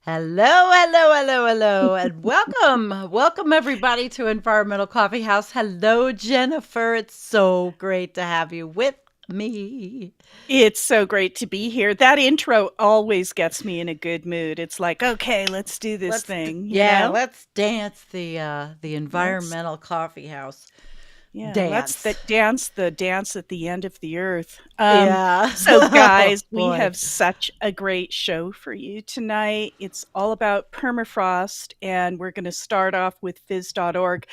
Hello, and welcome everybody to Environmental Coffee House. Hello, Jennifer. It's so great to have you with me. It's so great to be here. That intro always gets me in a good mood. It's like, okay, let's do this thing, let's dance the Environmental Coffee House let's dance. dance the dance at the end of the earth. Yeah. So guys, we Boy. have such a great show for you tonight. It's all about permafrost, and we're going to start off with phys.org.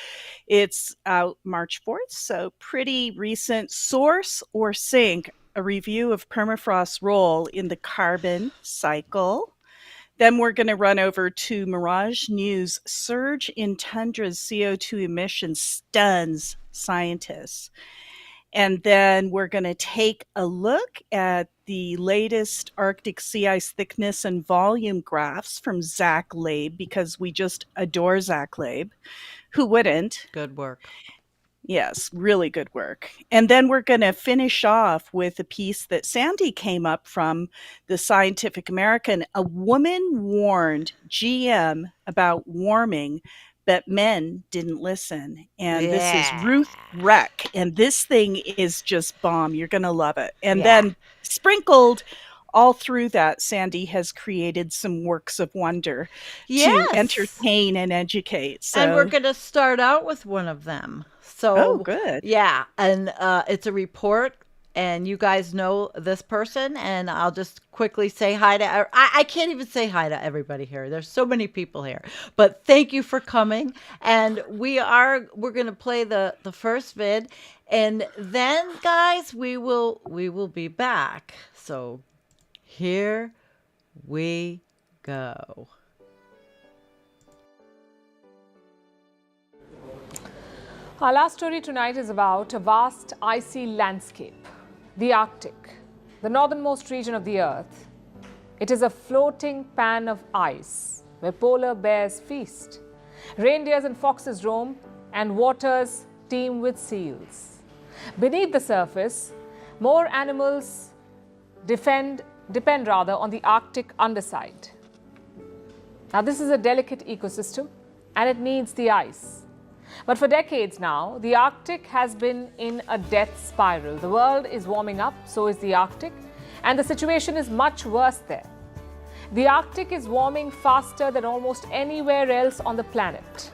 It's out March 4th, so pretty recent. Source or Sink, a review of permafrost's role in the carbon cycle. Then we're going to run over to Mirage News. Surge in tundra's CO2 emissions stuns scientists. And then we're going to take a look at the latest Arctic sea ice thickness and volume graphs from Zach Laib, because we just adore Zach Laib. Who wouldn't? Good work. Yes, really good work. And then we're going to finish off with a piece that Sandy came up from the Scientific American. A woman warned GM about warming, but men didn't listen. And This is Ruth Reck. And this thing is just bomb. You're going to love it. And then sprinkled all through that, Sandy has created some works of wonder to entertain and educate. So, and we're going to start out with one of them. So, good. Yeah. And it's a report, and you guys know this person, and I'll just quickly say hi to, I can't even say hi to everybody here. There's so many people here, but thank you for coming. And we're going to play the first vid, and then guys, we will be back. So here we go. Our last story tonight is about a vast icy landscape, the Arctic, the northernmost region of the Earth. It is a floating pan of ice where polar bears feast, reindeers and foxes roam, and waters teem with seals. Beneath the surface, more animals depend on the Arctic underside. Now, this is a delicate ecosystem, and it needs the ice. But for decades now, the Arctic has been in a death spiral. The world is warming up, so is the Arctic, and the situation is much worse there. The Arctic is warming faster than almost anywhere else on the planet,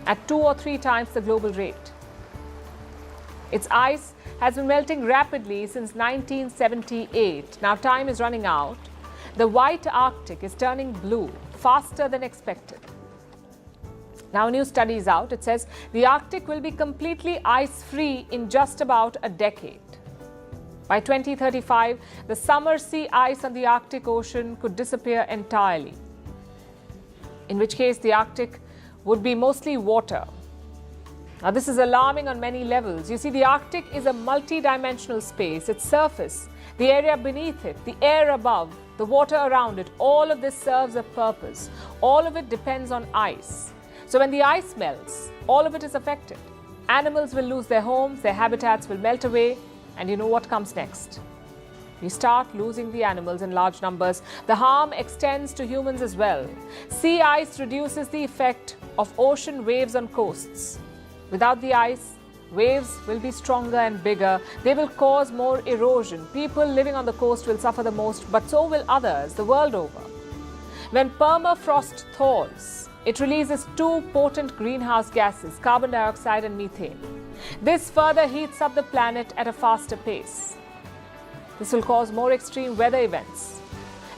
at 2 or 3 times the global rate. Its ice has been melting rapidly since 1978. Now time is running out. The white Arctic is turning blue faster than expected. Now a new study is out. It says the Arctic will be completely ice-free in just about a decade. By 2035, the summer sea ice on the Arctic Ocean could disappear entirely, in which case the Arctic would be mostly water. Now this is alarming on many levels. You see, the Arctic is a multi-dimensional space. Its surface, the area beneath it, the air above, the water around it, all of this serves a purpose. All of it depends on ice. So when the ice melts, all of it is affected. Animals will lose their homes, their habitats will melt away, and you know what comes next. We start losing the animals in large numbers. The harm extends to humans as well. Sea ice reduces the effect of ocean waves on coasts. Without the ice, waves will be stronger and bigger. They will cause more erosion. People living on the coast will suffer the most, but so will others the world over. When permafrost thaws, it releases 2 potent greenhouse gases, carbon dioxide and methane. This further heats up the planet at a faster pace. This will cause more extreme weather events,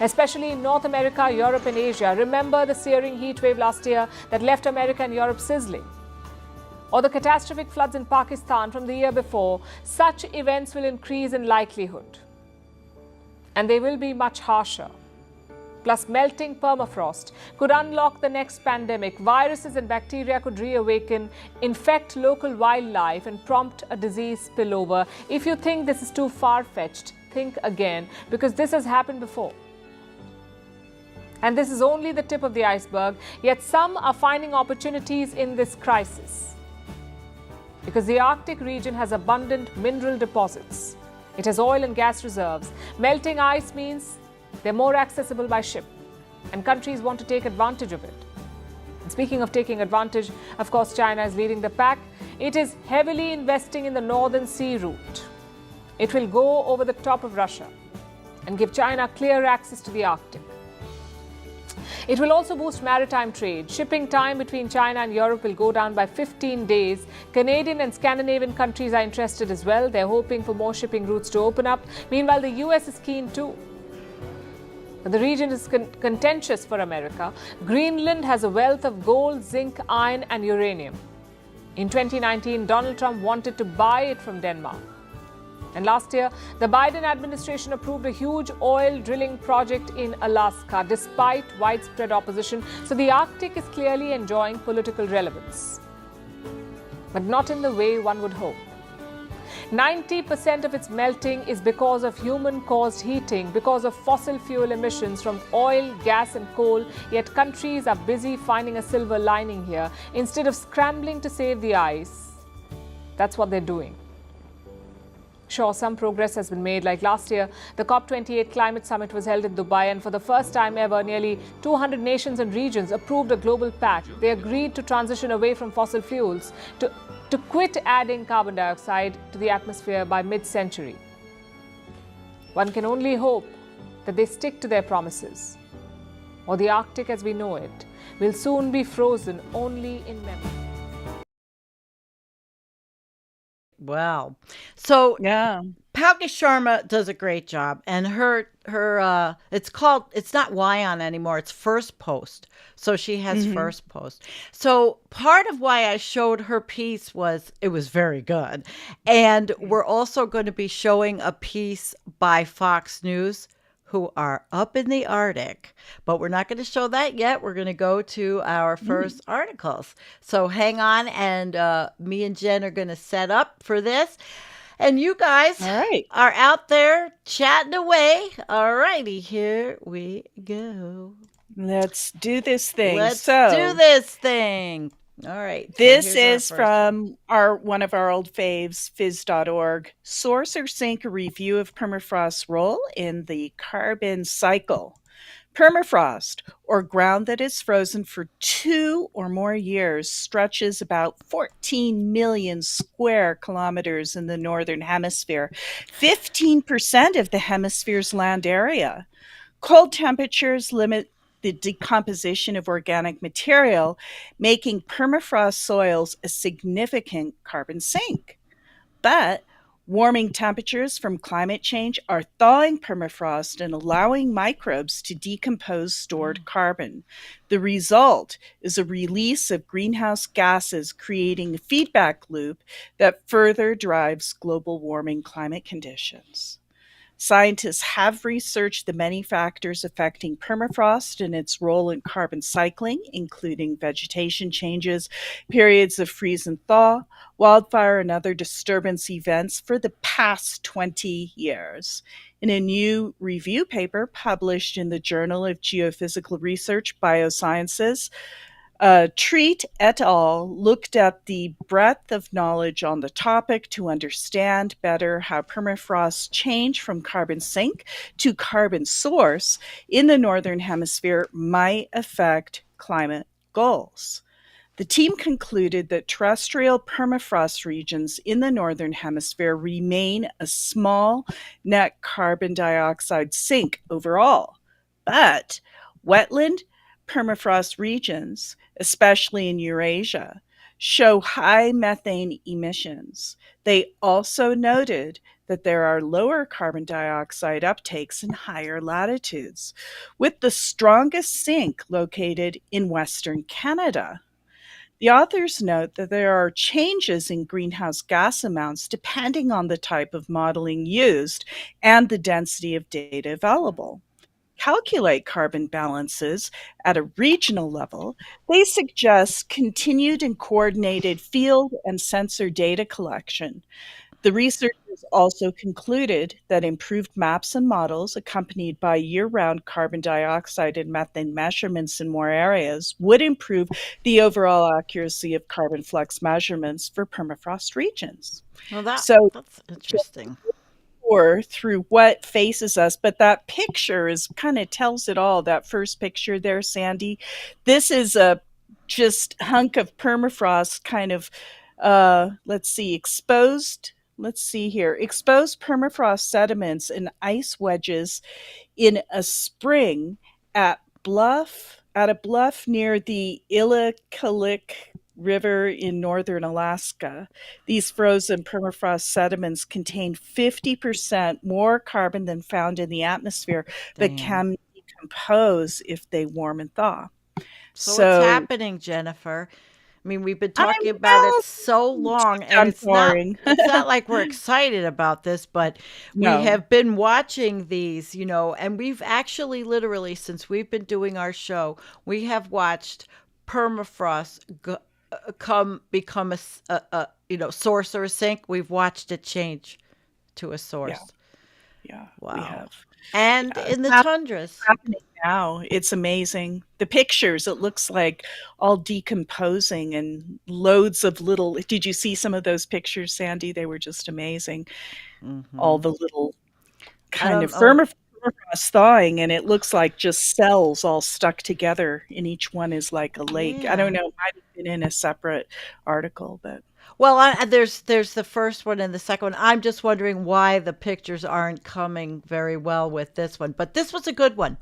especially in North America, Europe and Asia. Remember the searing heat wave last year that left America and Europe sizzling? Or the catastrophic floods in Pakistan from the year before. Such events will increase in likelihood, and they will be much harsher. Plus, melting permafrost could unlock the next pandemic. Viruses and bacteria could reawaken, infect local wildlife, and prompt a disease spillover. If you think this is too far-fetched, think again, because this has happened before. And this is only the tip of the iceberg, yet some are finding opportunities in this crisis. Because the Arctic region has abundant mineral deposits. It has oil and gas reserves. Melting ice means they're more accessible by ship. and countries want to take advantage of it. And speaking of taking advantage, of course, China is leading the pack. It is heavily investing in the Northern Sea route. It will go over the top of Russia and give China clear access to the Arctic. It will also boost maritime trade. Shipping time between China and Europe will go down by 15 days. Canadian and Scandinavian countries are interested as well. They're hoping for more shipping routes to open up. Meanwhile, the US is keen too. The region is contentious for America. Greenland has a wealth of gold, zinc, iron, and uranium. In 2019, Donald Trump wanted to buy it from Denmark. And last year, the Biden administration approved a huge oil drilling project in Alaska, despite widespread opposition. So the Arctic is clearly enjoying political relevance, but not in the way one would hope. 90% of its melting is because of human-caused heating, because of fossil fuel emissions from oil, gas and coal, yet countries are busy finding a silver lining here. Instead of scrambling to save the ice, that's what they're doing. Sure, some progress has been made. Like last year, the COP28 climate summit was held in Dubai, and for the first time ever, nearly 200 nations and regions approved a global pact. They agreed to transition away from fossil fuels, to quit adding carbon dioxide to the atmosphere by mid-century. One can only hope that they stick to their promises, or the Arctic as we know it will soon be frozen only in memory. Wow. So Yeah. Palki Sharma does a great job, and her it's not Wyon anymore, it's First Post. So she has First Post. So part of why I showed her piece was it was very good. And we're also going to be showing a piece by Fox News, who are up in the Arctic, but we're not going to show that yet. We're going to go to our first articles. So hang on, and me and Jen are going to set up for this. And you guys are out there chatting away. All righty, here we go. Let's do this thing. Let's do this thing. All right. This is from one of our old faves, phys.org. Source or Sink, a review of permafrost's role in the carbon cycle. Permafrost, or ground that is frozen for 2 or more years, stretches about 14 million square kilometers in the northern hemisphere, 15% of the hemisphere's land area. Cold temperatures limit the decomposition of organic material, making permafrost soils a significant carbon sink. But warming temperatures from climate change are thawing permafrost and allowing microbes to decompose stored carbon. The result is a release of greenhouse gases, creating a feedback loop that further drives global warming climate conditions. Scientists have researched the many factors affecting permafrost and its role in carbon cycling, including vegetation changes, periods of freeze and thaw, wildfire, and other disturbance events for the past 20 years. In a new review paper published in the Journal of Geophysical Research, Biosciences, Treat et al. Looked at the breadth of knowledge on the topic to understand better how permafrost change from carbon sink to carbon source in the Northern Hemisphere might affect climate goals. The team concluded that terrestrial permafrost regions in the Northern Hemisphere remain a small net carbon dioxide sink overall, but wetland permafrost regions, especially in Eurasia, show high methane emissions. They also noted that there are lower carbon dioxide uptakes in higher latitudes, with the strongest sink located in Western Canada. The authors note that there are changes in greenhouse gas amounts depending on the type of modeling used and the density of data available. Calculate carbon balances at a regional level, they suggest continued and coordinated field and sensor data collection. The researchers also concluded that improved maps and models accompanied by year-round carbon dioxide and methane measurements in more areas would improve the overall accuracy of carbon flux measurements for permafrost regions. Well, that's interesting. tour through what faces us, but that picture is kind of tells it all. That first picture there, Sandy. This is a just hunk of permafrost kind of let's see, exposed. Let's see here. Exposed permafrost sediments and ice wedges in a spring at a bluff near the Illicolik River in northern Alaska. These frozen permafrost sediments contain 50% more carbon than found in the atmosphere, but can decompose if they warm and thaw. So what's happening, Jennifer? I mean, we've been talking about it so long, and it's not like we're excited about this, but we have been watching these, and we've actually literally, since we've been doing our show, we have watched permafrost become a source or a sink. We've watched it change to a source. Yeah. Wow. We have. And in the tundras. Happening now. It's amazing. The pictures, it looks like all decomposing and loads of little. Did you see some of those pictures, Sandy? They were just amazing. Mm-hmm. All the little kind of permafrost thawing, and it looks like just cells all stuck together, and each one is like a lake. I don't know. It might have been in a separate article, but. Well, there's the first one and the second one. I'm just wondering why the pictures aren't coming very well with this one. But this was a good one.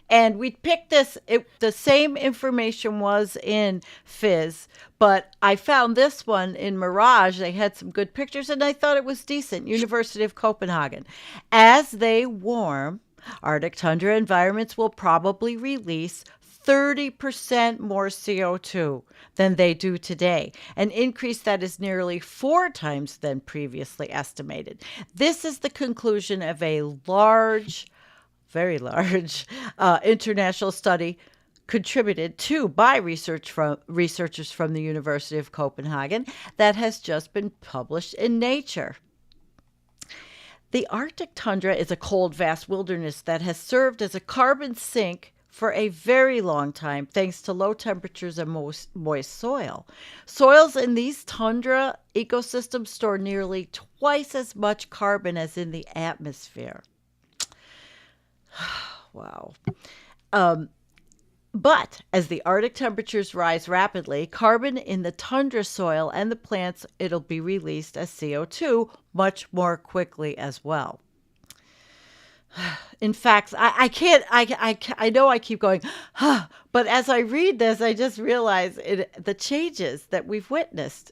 And we picked this. The same information was in Fizz, but I found this one in Mirage. They had some good pictures, and I thought it was decent. University of Copenhagen. As they warm, Arctic tundra environments will probably release 30% more CO2 than they do today, an increase that is nearly 4 times than previously estimated. This is the conclusion of a very large international study contributed to by researchers from the University of Copenhagen that has just been published in Nature. The Arctic tundra is a cold, vast wilderness that has served as a carbon sink for a very long time, thanks to low temperatures and moist soil. Soils in these tundra ecosystems store nearly twice as much carbon as in the atmosphere. Wow. But as the Arctic temperatures rise rapidly, carbon in the tundra soil and the plants, it'll be released as CO2 much more quickly as well. In fact, I know I keep going, but as I read this, I just realize the changes that we've witnessed.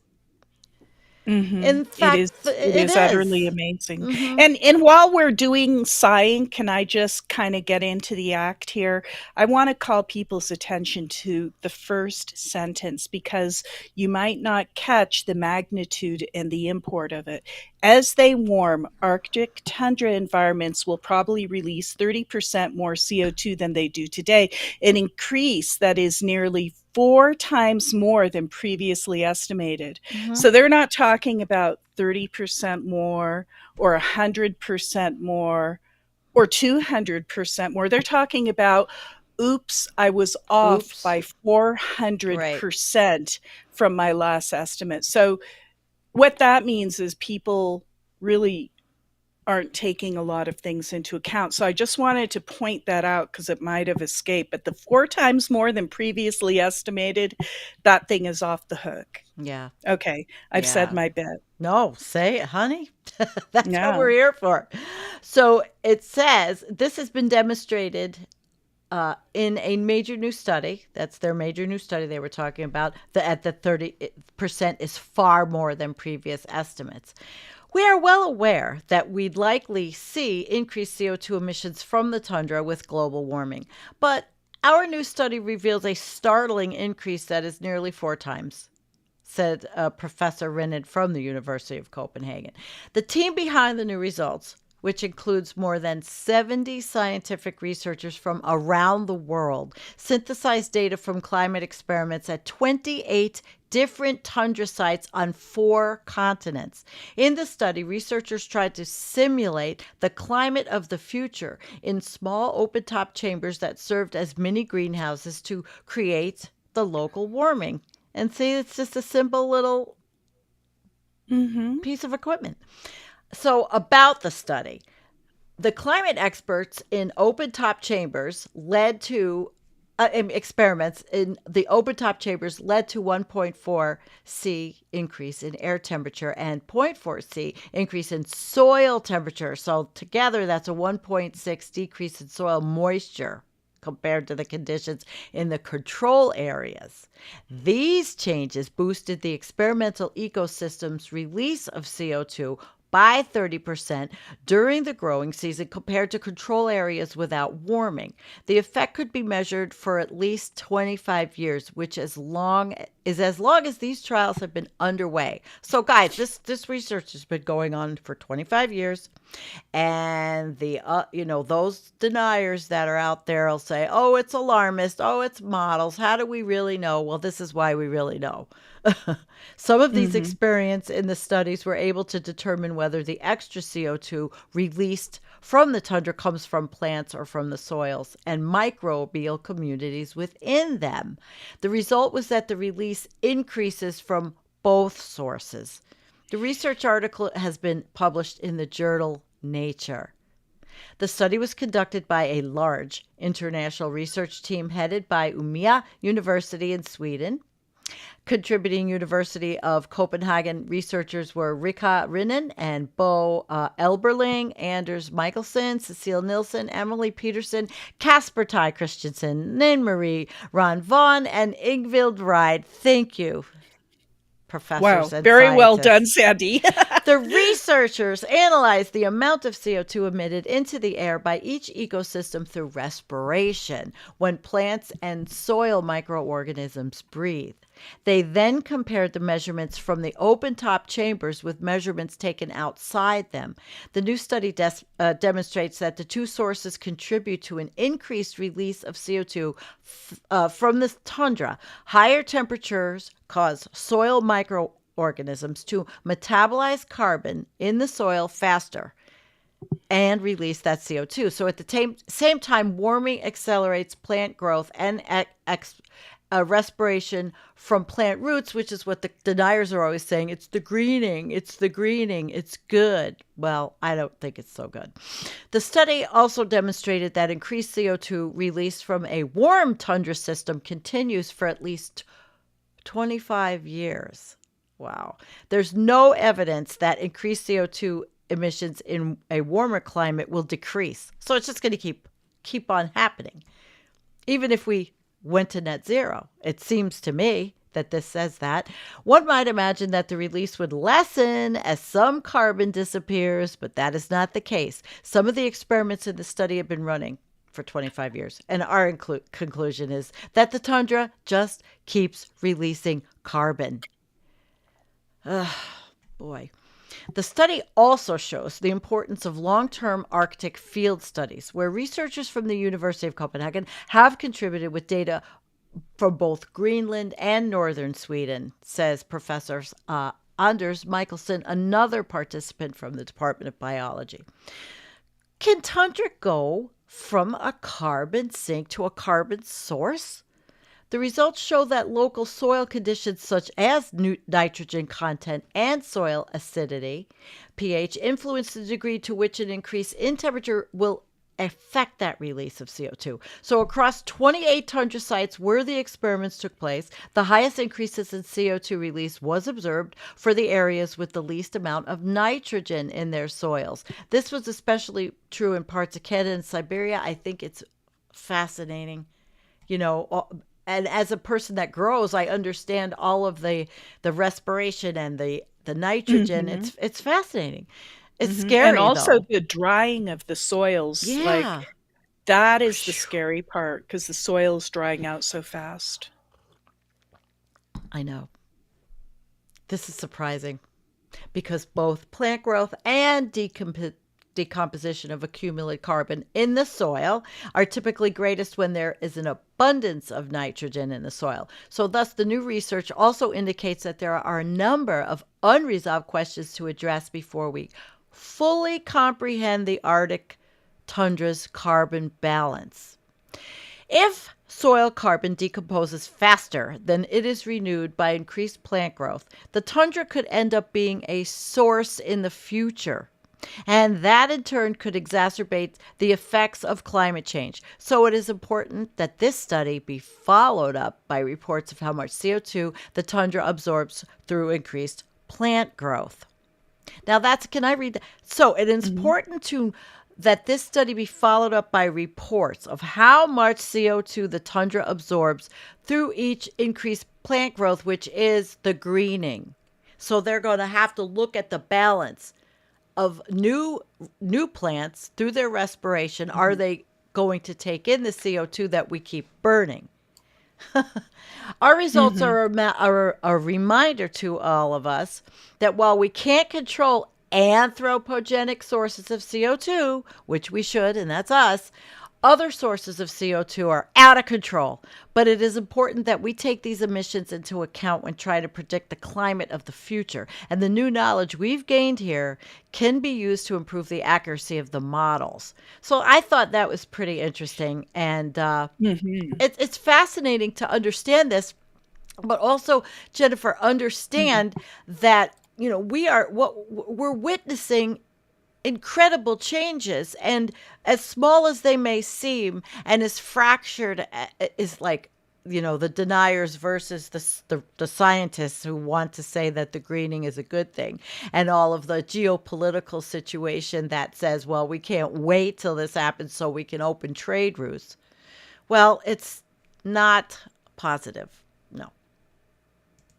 Mm-hmm. In fact, it is utterly amazing. Mm-hmm. And while we're doing sighing, can I just kind of get into the act here? I want to call people's attention to the first sentence because you might not catch the magnitude and the import of it. As they warm, Arctic tundra environments will probably release 30% more CO2 than they do today, an increase that is nearly 4 times more than previously estimated. Mm-hmm. So they're not talking about 30% more or 100% more or 200% more. They're talking about, oops, I was off by 400% from my last estimate. So what that means is people really aren't taking a lot of things into account. So I just wanted to point that out because it might have escaped. But the 4 times more than previously estimated, that thing is off the hook. Yeah. Okay. I've said my bit. No, say it, honey. That's what we're here for. So it says this has been demonstrated in a major new study. That's their major new study they were talking about. At the 30% is far more than previous estimates. We are well aware that we'd likely see increased CO2 emissions from the tundra with global warming, but our new study reveals a startling increase that is nearly 4 times, said Professor Rinnan from the University of Copenhagen. The team behind the new results, which includes more than 70 scientific researchers from around the world, synthesized data from climate experiments at 28 different tundra sites on 4 continents. In the study, researchers tried to simulate the climate of the future in small open-top chambers that served as mini greenhouses to create the local warming. And see, it's just a simple little piece of equipment. So about the study, the climate experts in open top chambers led to experiments in the open top chambers led to 1.4 C increase in air temperature and 0.4 C increase in soil temperature. So together, that's a 1.6 decrease in soil moisture compared to the conditions in the control areas. These changes boosted the experimental ecosystem's release of CO2 by 30% during the growing season compared to control areas without warming. The effect could be measured for at least 25 years, which as long as these trials have been underway. So guys, this research has been going on for 25 years, and the those deniers that are out there will say, "Oh, it's alarmist. Oh, it's models. How do we really know?" Well, this is why we really know. Some of these experiments in the studies were able to determine whether the extra CO2 released from the tundra comes from plants or from the soils and microbial communities within them. The result was that the release increases from both sources. The research article has been published in the journal Nature. The study was conducted by a large international research team headed by Umeå University in Sweden. Contributing University of Copenhagen researchers were Rika Rinen and Bo Elberling, Anders Michelson, Cecile Nilsson, Emily Peterson, Kasper Ty Christensen, Nan Marie Ron Vaughn, and Ingvild Ride. Thank you, professors and very well done, scientists. Sandy. The researchers analyzed the amount of CO2 emitted into the air by each ecosystem through respiration when plants and soil microorganisms breathe. They then compared the measurements from the open-top chambers with measurements taken outside them. The new study demonstrates that the two sources contribute to an increased release of CO2 from the tundra. Higher temperatures cause soil microorganisms to metabolize carbon in the soil faster and release that CO2. So at the same time, warming accelerates plant growth and respiration from plant roots, which is what the deniers are always saying. It's the greening, it's good. Well, I don't think it's so good. The study also demonstrated that increased CO2 released from a warm tundra system continues for at least 25 years. Wow. There's no evidence that increased CO2 emissions in a warmer climate will decrease. So it's just going to keep on happening. Even if we went to net zero, it seems to me that this says that. One might imagine that the release would lessen as some carbon disappears, but that is not the case. Some of the experiments in the study have been running for 25 years, and our conclusion is that the tundra just keeps releasing carbon. Boy. The study also shows the importance of long-term Arctic field studies, where researchers from the University of Copenhagen have contributed with data from both Greenland and northern Sweden, says Professor Anders Michelson, another participant from the Department of Biology. Can tundra go from a carbon sink to a carbon source? The results show that local soil conditions such as nitrogen content and soil acidity, pH, influence the degree to which an increase in temperature will affect that release of CO2. So across 28 tundra sites where the experiments took place, the highest increases in CO2 release was observed for the areas with the least amount of nitrogen in their soils. This was especially true in parts of Canada and Siberia. I think it's fascinating. And as a person that grows, I understand all of the respiration and the nitrogen. It's fascinating. It's scary, and also though. the drying of the soils. Yeah. Like that is the scary part because the soil is drying out so fast. I know. This is surprising because both plant growth and decomposition of accumulated carbon in the soil are typically greatest when there is an abundance of nitrogen in the soil. So thus, the new research also indicates that there are a number of unresolved questions to address before we fully comprehend the Arctic tundra's carbon balance. If soil carbon decomposes faster than it is renewed by increased plant growth, the tundra could end up being a source in the future. And that in turn could exacerbate the effects of climate change. So it is important that this study be followed up by reports of how much CO2 the tundra absorbs through increased plant growth. Now can I read that? So it is important that this study be followed up by reports of how much CO2 the tundra absorbs through each increased plant growth, which is the greening. So they're going to have to look at the balance of new plants through their respiration. Are they going to take in the CO2 that we keep burning? Our results are a reminder to all of us that while we can't control anthropogenic sources of CO2, which we should, and that's us, other sources of CO2 are out of control. But it is important that we take these emissions into account when trying to predict the climate of the future. And the new knowledge we've gained here can be used to improve the accuracy of the models. So I thought that was pretty interesting. And it's fascinating to understand this, but also, Jennifer, understand that, we're witnessing incredible changes, and as small as they may seem, and as fractured is like, the deniers versus the scientists who want to say that the greening is a good thing, and all of the geopolitical situation that says, well, we can't wait till this happens so we can open trade routes. Well, it's not positive. No.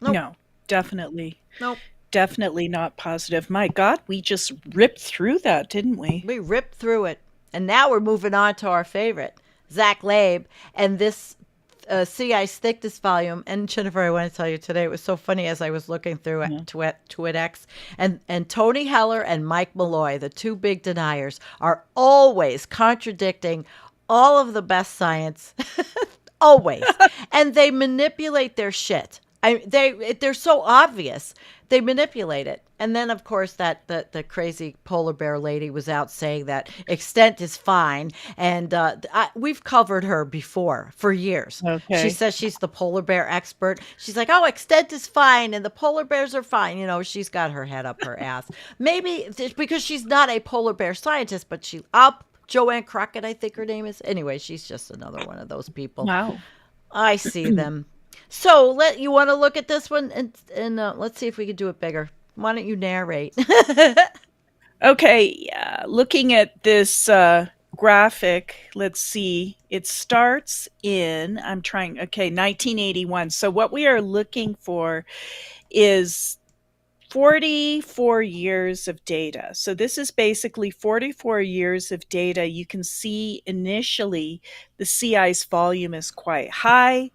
Nope. No, definitely. Nope. Definitely not positive. My God, we just ripped through that, didn't we? We ripped through it. And now we're moving on to our favorite, Zach Labe, and this sea ice thickness volume. And Jennifer, I want to tell you today, it was so funny as I was looking through TwitX, and Tony Heller and Mike Malloy, the two big deniers, are always contradicting all of the best science, always. And they manipulate their shit. They're so obvious. They manipulate it. And then, of course, the crazy polar bear lady was out saying that extent is fine. And we've covered her before for years. Okay. She says she's the polar bear expert. She's like, oh, extent is fine and the polar bears are fine. She's got her head up her ass. Maybe it's because she's not a polar bear scientist, but Joanne Crockett, I think her name is. Anyway, she's just another one of those people. Wow. I see them. So you want to look at this one and let's see if we can do it bigger. Why don't you narrate? Okay, looking at this graphic, let's see. It starts in 1981. So what we are looking for is 44 years of data. So this is basically 44 years of data. You can see initially the sea ice volume is quite high.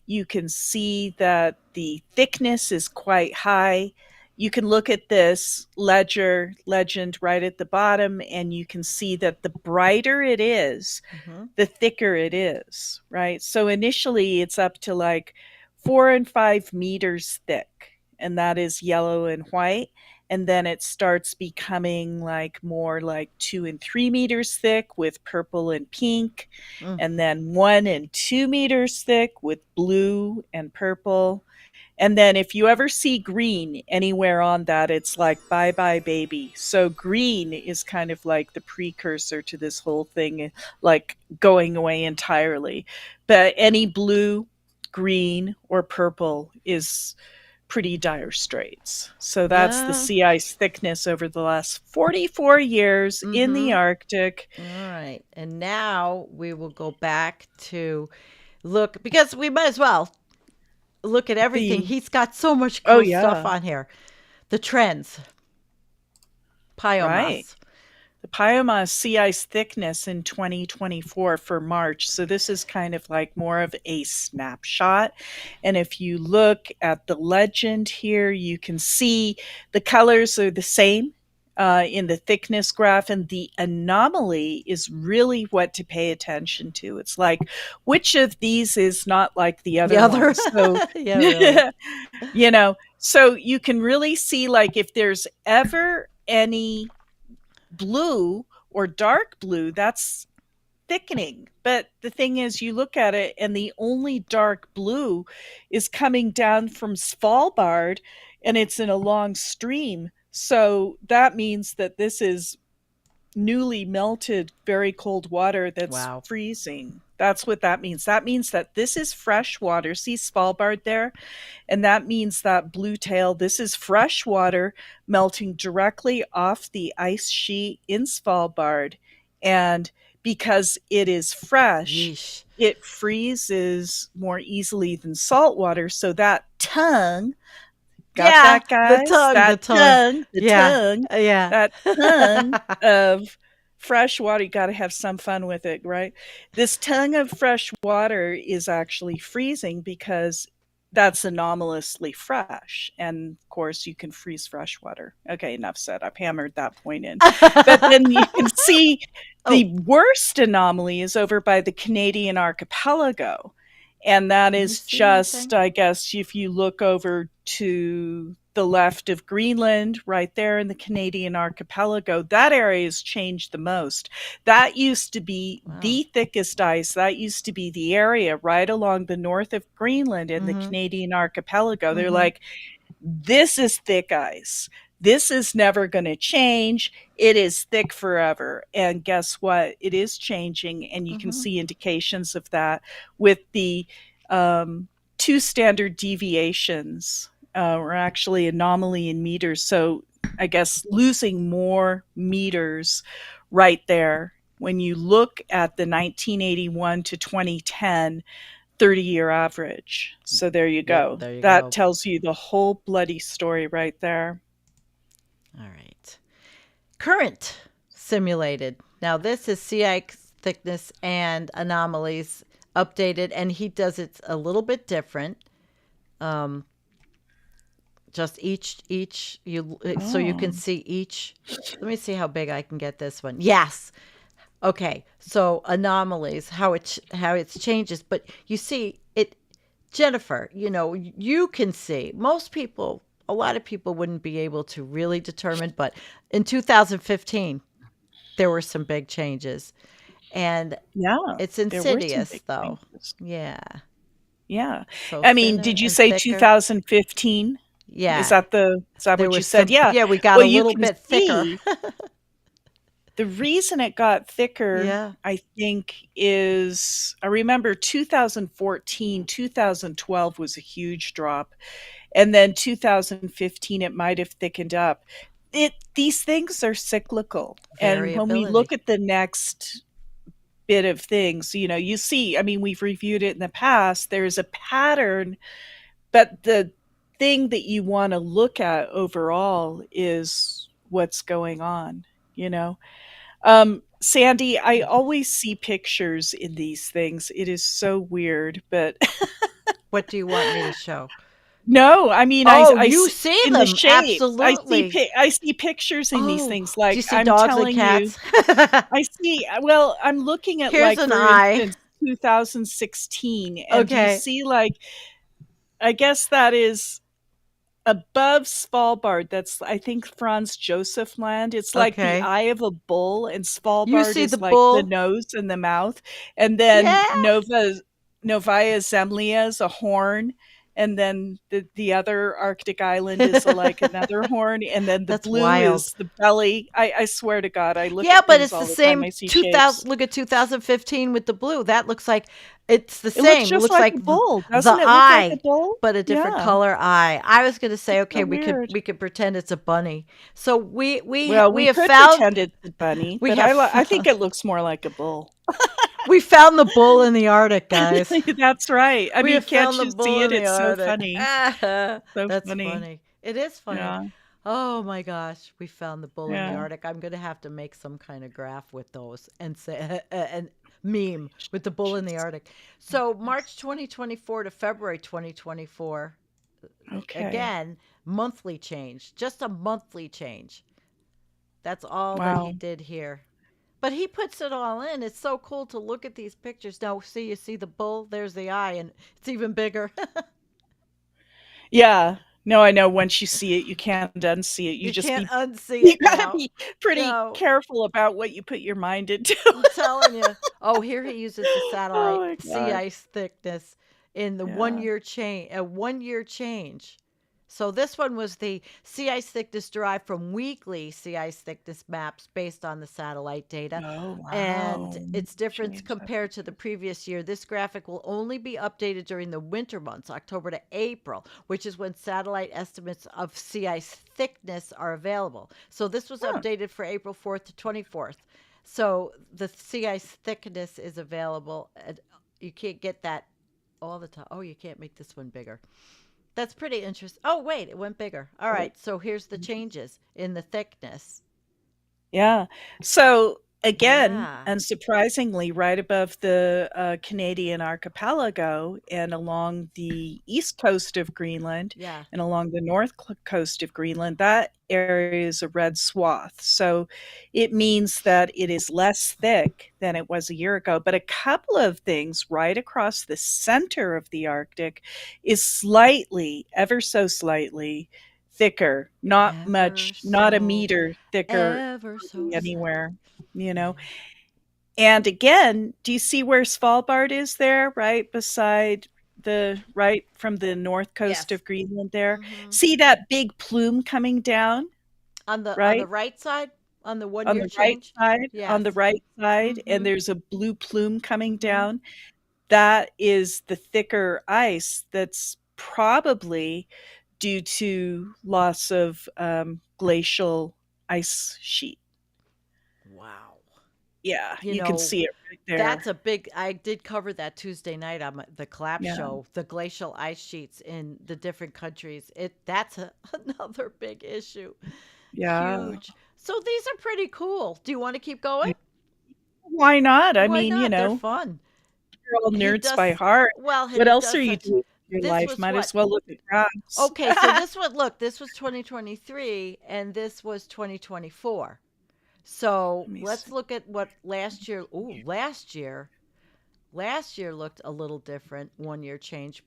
You can see that the thickness is quite high. You can look at this legend right at the bottom, and you can see that the brighter it is, the thicker it is, right? So initially it's up to like 4 and 5 meters thick, and that is yellow and white. And then it starts becoming like more like 2 and 3 meters thick with purple and pink, and then 1 and 2 meters thick with blue and purple. And then if you ever see green anywhere on that, it's like bye-bye baby. So green is kind of like the precursor to this whole thing, like going away entirely. But any blue, green, or purple is pretty dire straits. So that's the sea ice thickness over the last 44 years in the Arctic. All right. And now we will go back to look, because we might as well look at everything. He's got so much cool stuff on here. The trends. Biomass. Right. The biomass sea ice thickness in 2024 for March. So this is kind of like more of a snapshot. And if you look at the legend here, you can see the colors are the same in the thickness graph, and the anomaly is really what to pay attention to. It's like, which of these is not like the other one? So, really. So you can really see, like, if there's ever any blue or dark blue, that's thickening. But the thing is, you look at it and the only dark blue is coming down from Svalbard, and it's in a long stream. So that means that this is newly melted, very cold water that's Wow. freezing. That's what that means. That means that this is fresh water. See Svalbard there? And that means that blue tail, this is fresh water melting directly off the ice sheet in Svalbard. And because it is fresh, Yeesh. it freezes more easily than salt water. So that tongue, got Yeah, that, guys? the tongue. The Yeah, tongue, yeah. that tongue of fresh water, you got to have some fun with it, right? This tongue of fresh water is actually freezing because that's anomalously fresh. And of course, you can freeze fresh water. Okay, enough said. I've hammered that point in. But then you can see the worst anomaly is over by the Canadian archipelago. And that Can you is see just, anything? I guess, if you look over to the left of Greenland, right there in the Canadian archipelago, that area has changed the most. That used to be Wow. the thickest ice. That used to be the area right along the north of Greenland in the Mm-hmm. Canadian archipelago. They're Mm-hmm. like, this is thick ice. This is never going to change. It is thick forever. And guess what? It is changing. And you can Mm-hmm. see indications of that with the two standard deviations, or actually anomaly in meters. So I guess losing more meters right there. When you look at the 1981 to 2010 30-year average. So there you Yep, go. there you That go. tells you the whole bloody story right there. All right. Current simulated. Now, this is sea ice thickness and anomalies updated, and he does it a little bit different. Just each you so you can Oh. see each. Let me see how big I can get this one. Yes. Okay. So anomalies, how it changes, but you see it, Jennifer, you can see. Most people, a lot of people wouldn't be able to really determine, but in 2015 there were some big changes. And Yeah, it's there were some insidious big though. changes. Yeah. Yeah. So I mean, thinner did you and say thicker. 2015? Is Yeah. that There what you was said? some, Yeah. yeah, we got Well, a you little can bit thicker. see the reason it got thicker, Yeah. I think, is I remember 2014, 2012 was a huge drop. And then 2015, it might have thickened up. These things are cyclical. And when we look Variability. at the next bit of things, you see, I mean, we've reviewed it in the past, there's a pattern, but the thing that you want to look at overall is what's going on, you know? Sandy, I always see pictures in these things. It is so weird, but What do you want me to show? no, I mean, Oh, I you see see in the them. shapes. Absolutely. I see pictures in these Oh, things. do you Like see I'm dogs and telling you, cats? I see. Well, I'm looking at, Here's like, an for eye. instance, 2016, and do you Okay. see, like, I guess that is above Svalbard. That's, I think, Franz Josef Land. It's like the Okay. eye of a bull, and You Svalbard see the is like the bull? nose and the mouth, and then Yeah. Novaya Zemlya is a horn, and then the other Arctic island is like another horn, and then the That's blue wild. is the belly. I swear to God, I look Yeah, at but things it's the all the time. same I see shapes. 2000. Look at 2015 with the blue. That looks like it's the It looks same. It just looks like like a bull, the doesn't it? Look like a eye, bull? but a different Yeah, color eye. I was going to say, it's okay, so we could weird. we could pretend it's a bunny. So Well, we we have could found pretend it's a bunny, we but have I think found, it looks more like a bull. we found the bull in the Arctic, guys. That's right. I We mean, have can't found the you see bull it? in the It's so Arctic. funny. Ah, So that's funny. funny. It is funny. Yeah. Oh my gosh, we found the bull in the Yeah. Arctic. I'm gonna have to make some kind of graph with those and say and meme with the bull in the Arctic. So March 2024 to February 2024, Okay. again, monthly change, just a monthly change. That's all that he Wow. did here. But he puts it all in. It's so cool to look at these pictures. Now, see, you see the bull, there's the eye, and it's even bigger. Yeah. No, I know once you see it, you can't unsee it. You can't unsee You it gotta now. be pretty No, careful about what you put your mind into. I'm telling you. Oh, here he uses the Oh satellite my sea God. ice thickness in the Yeah. 1 year change, a 1 year change. So this one was the sea ice thickness derived from weekly sea ice thickness maps based on the satellite data. Oh, And wow. its difference Change that. compared to the previous year, this graphic will only be updated during the winter months, October to April, which is when satellite estimates of sea ice thickness are available. So this was Huh. updated for April 4th to 24th. So the sea ice thickness is available. You can't get that all the time. Oh, you can't make this one bigger. That's pretty interesting. Oh, wait, it went bigger. All right, so here's the changes in the thickness. Yeah. So again, Yeah, unsurprisingly, right above the Canadian archipelago and along the east coast of Greenland yeah. and along the coast of Greenland, that area is a red swath. So it means that it is less thick than it was a year ago. But a couple of things right across the center of the Arctic is slightly, ever so slightly, thicker, not Ever much, not a so, meter thicker ever so anywhere, slightly. you Yeah. know. And again, do you see where Svalbard is there, right beside the right from the north coast Yes. of Greenland there? Hmm. See that big plume coming down, On the right? right side, on the one On year the right change. side, on the Yes. right side, and Mm-hmm. there's a blue plume coming Mm-hmm. down. That is the thicker ice that's probably due to loss of glacial ice sheet. Wow. Yeah, You you can know, see it right that's there. a big. I did cover that Tuesday night on the Collapse Yeah, show, the glacial ice sheets in the different countries. That's another big issue. yeah. Huge. So these are pretty cool. Do you want to keep going? Why not? I Why mean, not? They're fun. you're all He nerds by does heart. well, and What he else are does you such. doing in your This life? was Might what? as well look at graphs. Okay, so this was 2023 and this was 2024. So Let me let's see. look at what last year. Ooh, last year looked a little different. 1 year change,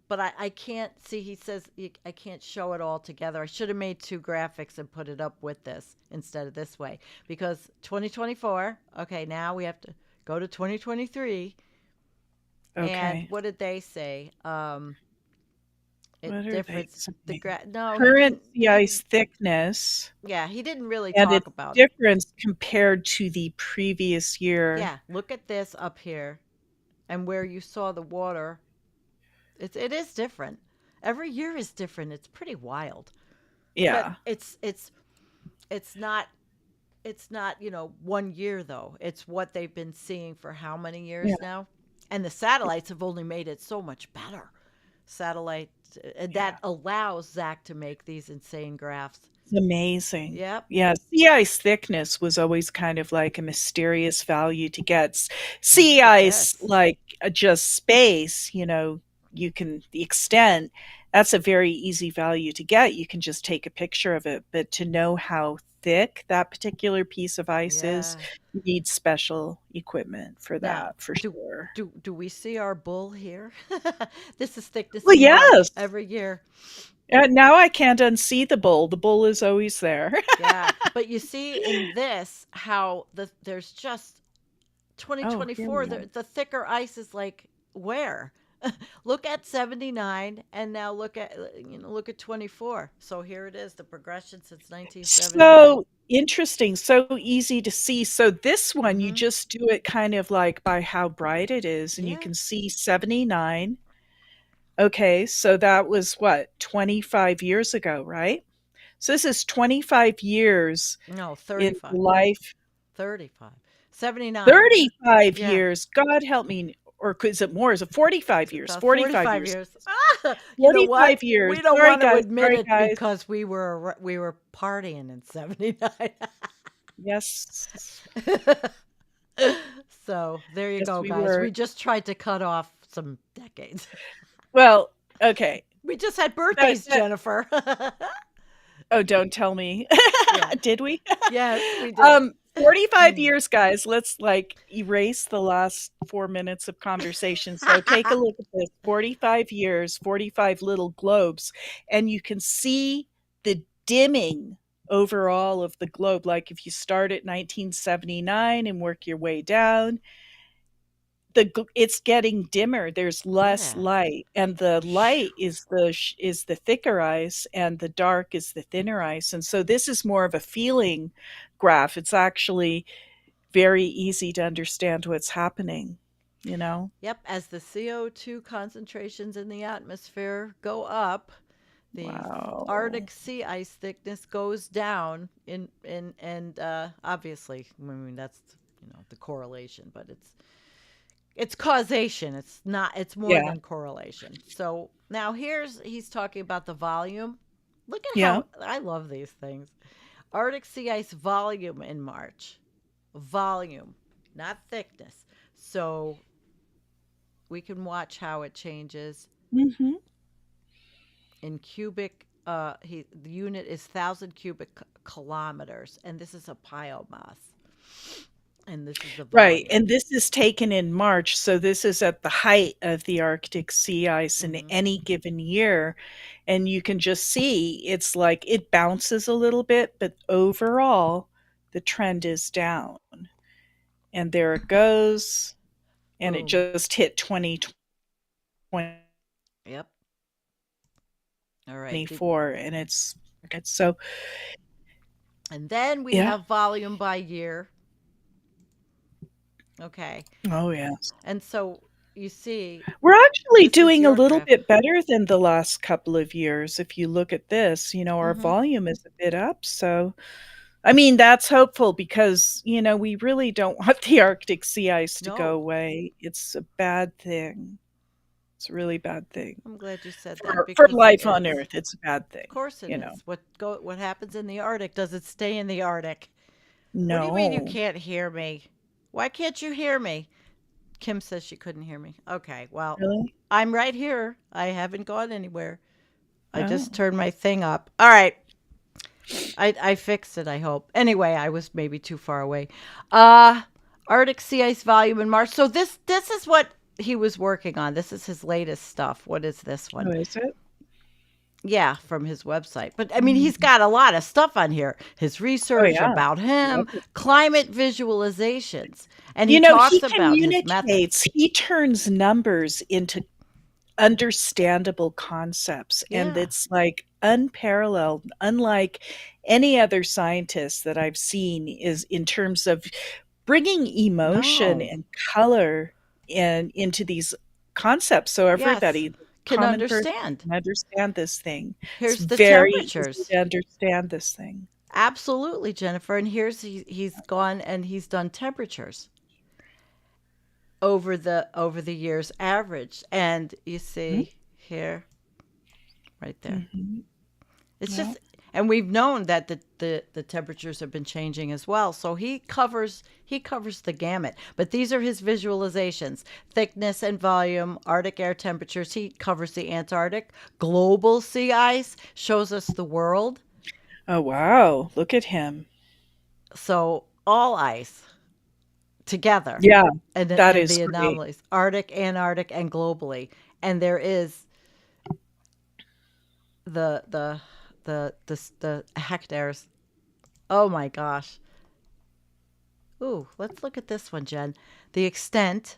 but I can't see. He says I can't show it all together. I should have made two graphics and put it up with this instead of this way because 2024. Okay, now we have to go to 2023. And Okay. what did they say? What It are they difference the saying? gra. No, he Current didn't. sea He ice didn't. thickness Yeah, he didn't really and talk its about it. difference compared to the previous year. Yeah, look at this up here, and where you saw the water. It is different. Every year is different. It's pretty wild, but Yeah. it's not. It's not, 1 year though. It's what they've been seeing for how many Yeah. years now? And the satellites have only made it so much better. Satellite Yeah. that allows Zach to make these insane graphs. It's amazing. Yep. Yeah, sea ice thickness was always kind of like a mysterious value to get. Sea Look at ice, this. like just space, you can, the extent, that's a very easy value to get. You can just take a picture of it. But to know how thick that particular piece of ice is, Yeah. you need special equipment for Now, that, for do sure. do we see our bull here? This is thickness Well, and water yes. every year. Now I can't unsee the bull. The bull is always there. Yeah, but you see in this how there's just Oh, here 2024 we are. the thicker ice is like where? Look at 79 and now look at 24. So here it is, the progression since 1979. So interesting, so easy to see. So this one, you Mhm. just do it kind of like by how bright it is, and you Yeah. can see 79. Okay, so that was what, 25 years ago, right? So this is 25 years No, in 35. life, 35. 79. 35 Yeah. years. God help me. Or is it more? Is it 45 It's years? about 45 45 years. years. Ah, you know what? 45 years. We don't Sorry, want to guys. admit Sorry, it guys. because we were partying in 79. Yes. So, there you Yes, go, we guys. were. We just tried to cut off some decades. Well, okay. We just had That, birthdays, that, Jennifer. oh, don't tell me. Yeah. Did we? Yes, we did. 45 years, guys. Let's like erase the last 4 minutes of conversation. So take a look at this 45 years, 45 little globes, and you can see the dimming overall of the globe. Like if you start at 1979 and work your way down, it's getting dimmer. There's less Yeah. light, and the light is the thicker ice, and the dark is the thinner ice. And so this is more of a feeling graph. It's actually very easy to understand what's happening, you know? Yep, as the CO2 concentrations in the atmosphere go up, the Wow. Arctic sea ice thickness goes down in and obviously, I mean that's the correlation, but it's causation. It's not. It's more Yeah. than correlation. So now he's talking about the volume. Look at Yeah. how I love these things. Arctic sea ice volume in March. Volume, not thickness. So we can watch how it changes Mhm. in cubic. The unit is 1,000 cubic kilometers, and this is a biomass, and this is the Right, volume. and this is taken in March, so this is at the height of the Arctic sea ice in Hmm. any given year, and you can just see it's like it bounces a little bit, but overall, the trend is down. And there it goes, and it Boom. just hit 2024, Yep. All right. and it's so And then we yeah. have volume by year. Okay. Oh, yes. And so you see, We're actually this is doing a your little graph. bit better than the last couple of years. If you look at this, our Hmm. volume is a bit up. So, I mean, that's hopeful because, we really don't want the Arctic sea ice to go No, away. It's a bad thing. It's a really bad thing. I'm glad you said that For because it life on is. Earth, it's a bad Of thing, course it you know. is. What happens in the Arctic? Does it stay in the Arctic? What do you mean you No. can't hear me? Why can't you hear me? Kim says she couldn't hear me. Okay, well, Really? I'm right here. I haven't gone anywhere. I just Oh. turned my thing up. All right. I fixed it, I hope. Anyway, I was maybe too far away. Uh Arctic sea ice volume in March. So this is what he was working on. This is his latest stuff. What is this Oh, one? is it? Yeah, from his website. But I mean, he's Mhm. got a lot of stuff on here. His Oh, research yeah. about him, Love this stuff. climate visualizations, and he He talks about his methods. communicates, he turns numbers into understandable concepts, and Yeah. it's like unparalleled, unlike any other scientist that I've seen is in terms of bringing emotion No. and color into these concepts so Yes. everybody, the Can common person, understand. can understand this thing. It's Here's the very easy temperatures. to understand this thing. Absolutely, Jennifer. And he's gone and he's done temperatures over the years averaged. And you see here, right there. Mhm. It's Yeah. just, and we've known that the temperatures have been changing as well. So he covers the gamut. But these are his visualizations: thickness and volume, Arctic air temperatures. He covers the Antarctic. Global sea ice shows us the world. Oh, wow. Look at him. So all ice together, Yeah, and that and is the great. anomalies: Arctic, Antarctic, and globally. And there is the hectares. Oh my gosh. Ooh, let's look at this one, Jen. The extent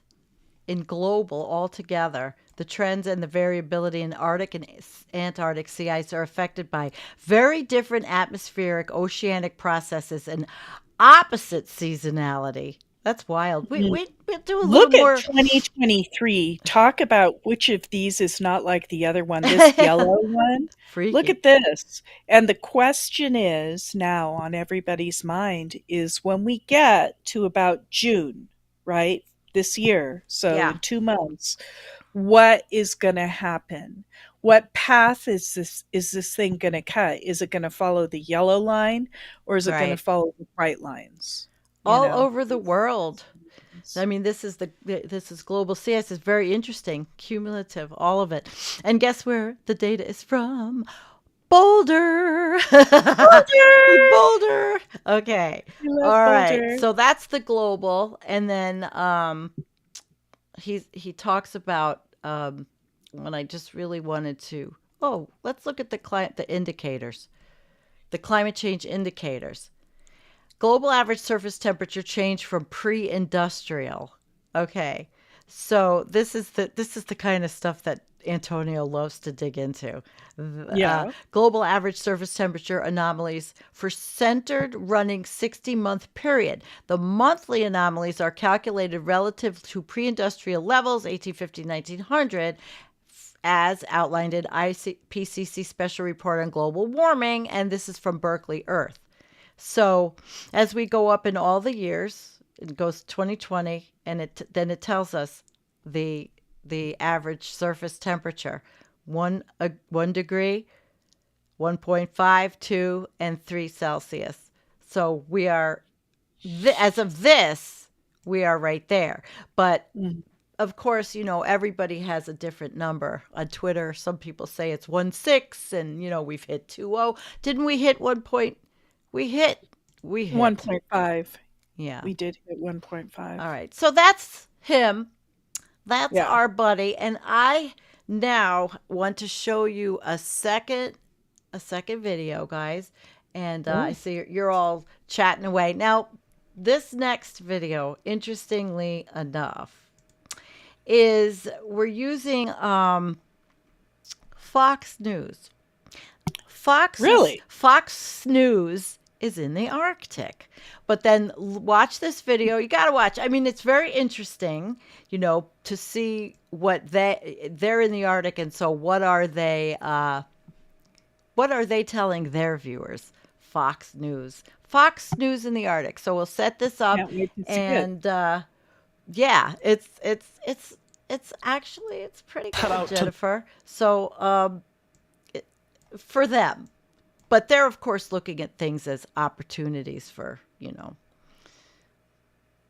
in global altogether, the trends and the variability in Arctic and Antarctic sea ice are affected by very different atmospheric oceanic processes and opposite seasonality. That's wild. We, Mm. we, we do a little Look at more. 2023. Talk about which of these is not like the other one. This yellow one. Look Freaky. at this. And the question is now on everybody's mind is when we get to about June, right? This year, so Yeah, in 2 months, what is going to happen? What path is this thing going to cut? Is it going to follow the yellow line, or is it going to right. follow the bright lines? You All know, over the world. I mean, this is global CS is very interesting, cumulative, all of it. And guess where the data is from? Boulder. Boulder! Boulder. Okay. I love All right. Boulder. So that's the global, and then he talks about when I just really wanted to. Oh, let's look at the indicators, the climate change indicators. Global average surface temperature change from pre-industrial. Okay. So this is the kind of stuff that Antonio loves to dig into. Yeah. Global average surface temperature anomalies for centered running 60-month period. The monthly anomalies are calculated relative to pre-industrial levels, 1850, 1900, as outlined in IPCC Special Report on Global Warming, and this is from Berkeley Earth. So as we go up in all the years, it goes 2020, and then it tells us the average surface temperature, 1 degree, 1.5, 2, and 3 Celsius. So we are, as of this, we are right there. But of course, everybody has a different number. On Twitter, some people say it's 1.6, and we've hit 2.0. Didn't we hit 1 point? We hit 1.5. Yeah. We did hit 1.5. All right. So that's him. That's Yeah. our buddy. And I now want to show you a second video, guys. And I see you're all chatting away. Now, this next video, interestingly enough, is we're using Fox News. Really? Fox News is in the Arctic. But then watch this video. You got to watch. I mean, it's very interesting, to see what they're in the Arctic. And so what are they telling their viewers? Fox News in the Arctic. So we'll set this up, Can't wait to see and yeah, it's pretty good, Jennifer. So for them, but they're of course looking at things as opportunities for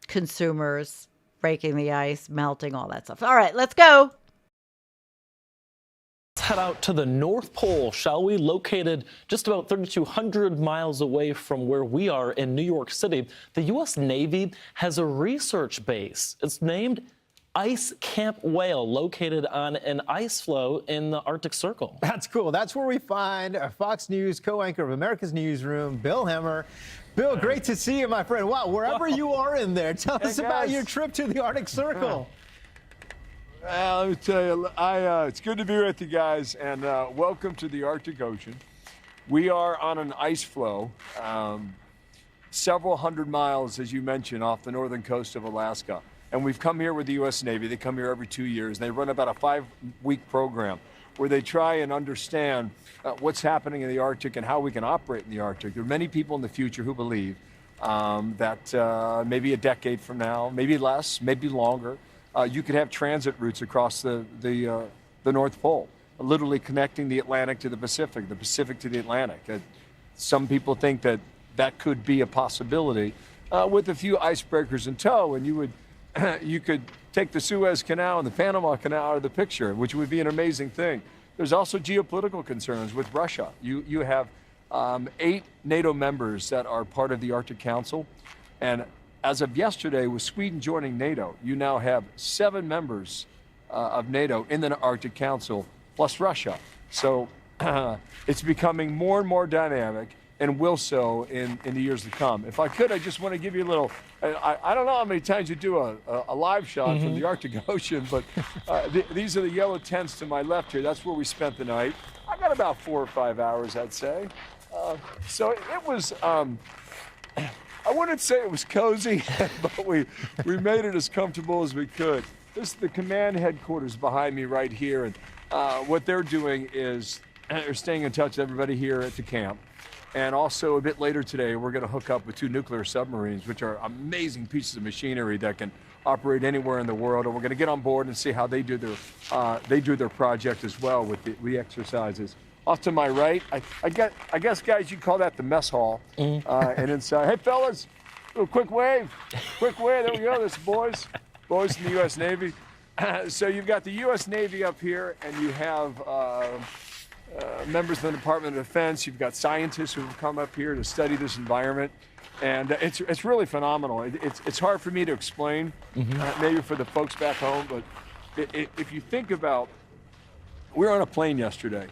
consumers, breaking the ice, melting, all that stuff. All right, let's go. Let's head out to the North Pole, shall we? Located just about 3,200 miles away from where we are in New York City, the U.S. Navy has a research base. It's named Ice Camp Whale, located on an ice floe in the Arctic Circle. That's cool. That's where we find our Fox News co-anchor of America's Newsroom, Bill Hemmer. Bill, great to see you, my friend. Wow, wherever you are in there, tell us about your trip to the Arctic Circle. Well, let me tell you, it's good to be with you guys, and welcome to the Arctic Ocean. We are on an ice floe, several hundred miles, as you mentioned, off the northern coast of Alaska. And we've come here with the U.S. Navy. They come here every 2 years. And they run about a 5-week program where they try and understand what's happening in the Arctic and how we can operate in the Arctic. There are many people in the future who believe that maybe a decade from now, maybe less, maybe longer, you could have transit routes across the North Pole, literally connecting the Atlantic to the Pacific to the Atlantic. Some people think that that could be a possibility with a few icebreakers in tow, and you could take the Suez Canal and the Panama Canal out of the picture, which would be an amazing thing. There's also geopolitical concerns with Russia. You have 8 NATO members that are part of the Arctic Council, and as of yesterday, with Sweden joining NATO, you now have 7 members of NATO in the Arctic Council, plus Russia. So it's becoming more and more dynamic, and will so in the years to come. If I could, I just want to give you a little, I don't know how many times you do a live shot from the Arctic Ocean, but these are the yellow tents to my left here. That's where we spent the night. I got about 4 or 5 hours, I'd say. So it was, I wouldn't say it was cozy, but we made it as comfortable as we could. This is the command headquarters behind me right here, and what they're doing is they're staying in touch with everybody here at the camp. And also a bit later today, we're going to hook up with 2 nuclear submarines, which are amazing pieces of machinery that can operate anywhere in the world. And we're going to get on board and see how they do their project as well with the exercises. Off to my right, I guess, guys, you'd call that the mess hall. And inside, hey, fellas, a quick wave. There we go. This is boys in the U.S. Navy. So you've got the U.S. Navy up here, and you have members of the Department of Defense. You've got scientists who have come up here to study this environment, and it's really phenomenal. It's hard for me to explain, maybe for the folks back home, but if you think about, we were on a plane yesterday,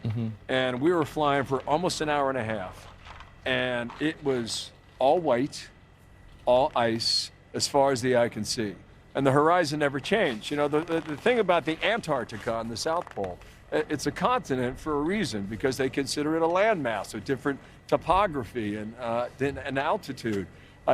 and we were flying for almost an hour and a half, and it was all white, all ice, as far as the eye can see. and the horizon never changed. You know, the thing about the Antarctica on the South Pole, it's a continent for a reason, because they consider it a landmass with different topography and altitude.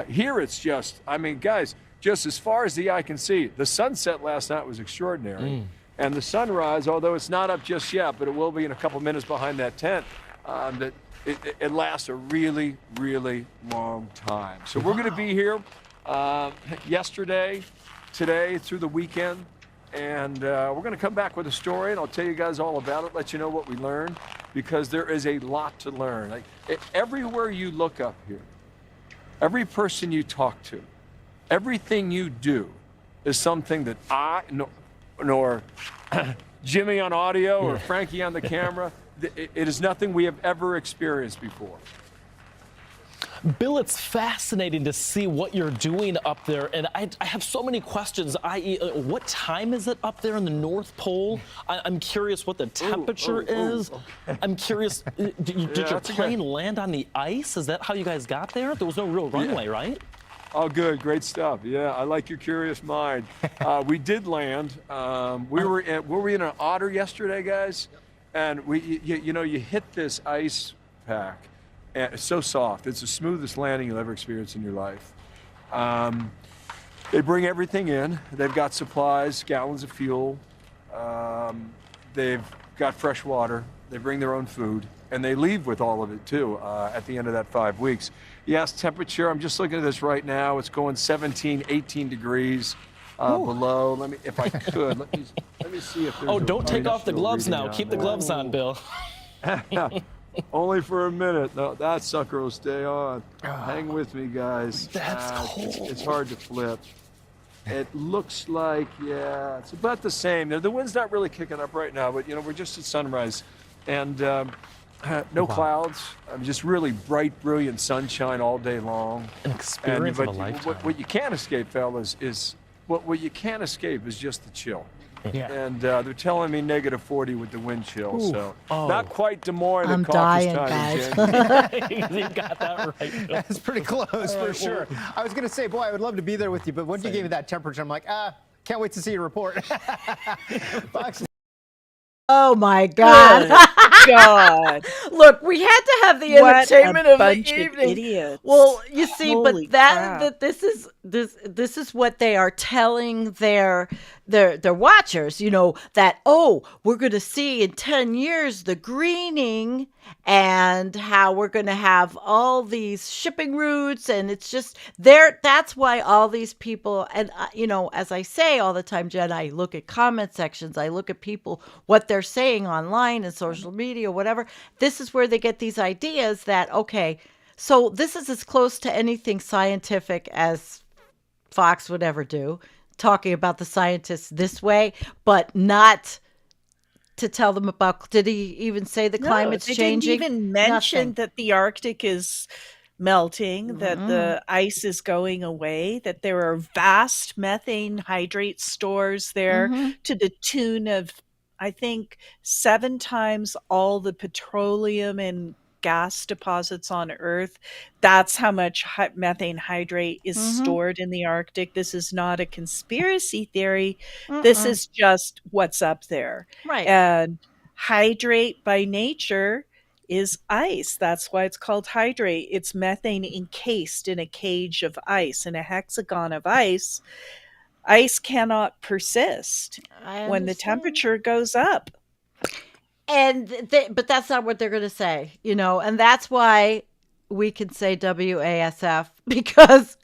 Here it's just, I mean, guys, just as far as the eye can see. The sunset last night was extraordinary. And the sunrise, although it's not up just yet, but it will be in a couple minutes behind that tent, that it lasts a really, really long time. So we're going to be here yesterday, today, through the weekend, and we're going to come back with a story, and I'll tell you guys all about it, let you know what we learned, because there is a lot to learn. Like, everywhere you look up here, every person you talk to, everything you do is something that nor Jimmy on audio or Frankie on the camera, it is nothing we have ever experienced before. Bill, it's fascinating to see what you're doing up there, and I have so many questions, i.e., what time is it up there in the North Pole? I'm curious what the temperature is. Okay. I'm curious, did your plane land on the ice? Is that how you guys got there? There was no real runway, right? Oh, good, great stuff. Yeah, I like your curious mind. We did land. Were we in an otter yesterday, guys? And you hit this ice pack. And it's so soft. It's the smoothest landing you'll ever experience in your life. They bring everything in. They've got supplies, gallons of fuel. They've got fresh water. They bring their own food. And they leave with all of it, too, at the end of that 5 weeks. Yes, temperature, I'm just looking at this right now. It's going 17, 18 degrees below. Let me, if I could, let me see if there's don't take off the gloves now. Keep the gloves on, Bill. Only for a minute. No, that sucker will stay on. Hang with me, guys. That's cold. It's hard to flip. It looks like, it's about the same. The wind's not really kicking up right now, but, we're just at sunrise. And no clouds. Just really bright, brilliant sunshine all day long. An experience of a lifetime. What you can't escape, fellas, is what you can't escape is just the chill. Yeah. And they're telling me -40 with the wind chill. Ooh. So not quite Des Moines I'm at caucus dying, time. guys. You got that right. That's pretty close for sure. I was going to say, boy, I would love to be there with you, but when you gave me that temperature, I'm like, can't wait to see your report. Fox. Oh my God. God. Look, we had to have the entertainment of the evening. Idiots. Well, you see, Holy but that crap. this is what they are telling their watchers, that we're going to see in 10 years the greening and how we're going to have all these shipping routes, and it's just there. That's why all these people, and as I say all the time, Jen, I look at comment sections, I look at people, what they're saying online and social media, whatever. This is where they get these ideas that, okay, so this is as close to anything scientific as Fox would ever do, talking about the scientists this way, but not to tell them about, did he even say the climate's changing? They didn't even mention Nothing. that the Arctic is melting, that the ice is going away, that there are vast methane hydrate stores there to the tune of, I think, 7 times all the petroleum and gas deposits on Earth. That's how much methane hydrate is stored in the Arctic. This is not a conspiracy theory. This is just what's up there. Right. And hydrate by nature is ice. That's why it's called hydrate. It's methane encased in a cage of ice, in a hexagon of ice. Ice cannot persist when the temperature goes up. But that's not what they're going to say, and that's why we can say WASF, because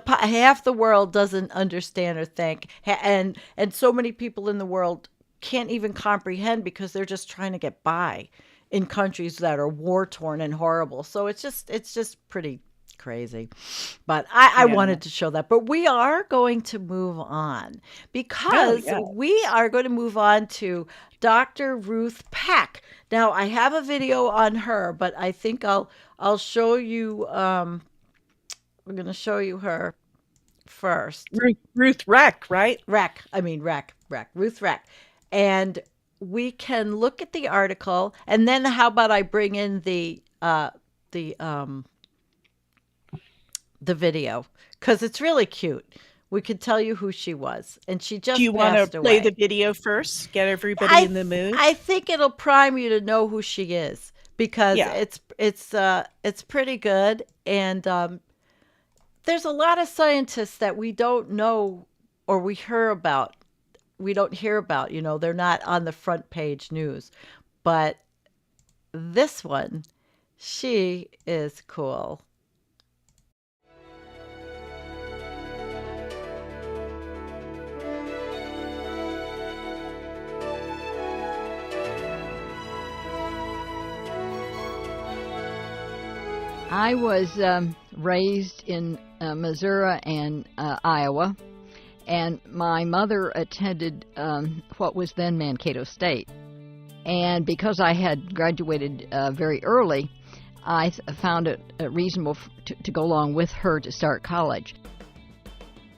half the world doesn't understand or think, and so many people in the world can't even comprehend, because they're just trying to get by in countries that are war torn and horrible. So it's just pretty crazy. But I wanted to show that. But we are going to move on, because we are going to move on to Dr. Ruth Reck. Now, I have a video on her, but I think I'll show you. We're going to show you her first. Ruth Reck, right? Reck. Ruth Reck. And we can look at the article, and then how about I bring in the video, because it's really cute we could tell you who she was. And she just Do you want passed to play away. the video first? Get everybody in the mood? I think it'll prime you to know who she is, because Yeah. it's pretty good. And there's a lot of scientists that we don't know, or we don't hear about, they're not on the front page news. But this one, she is cool. I was raised in Missouri and Iowa, and my mother attended what was then Mankato State. And because I had graduated very early, I found it reasonable to go along with her to start college.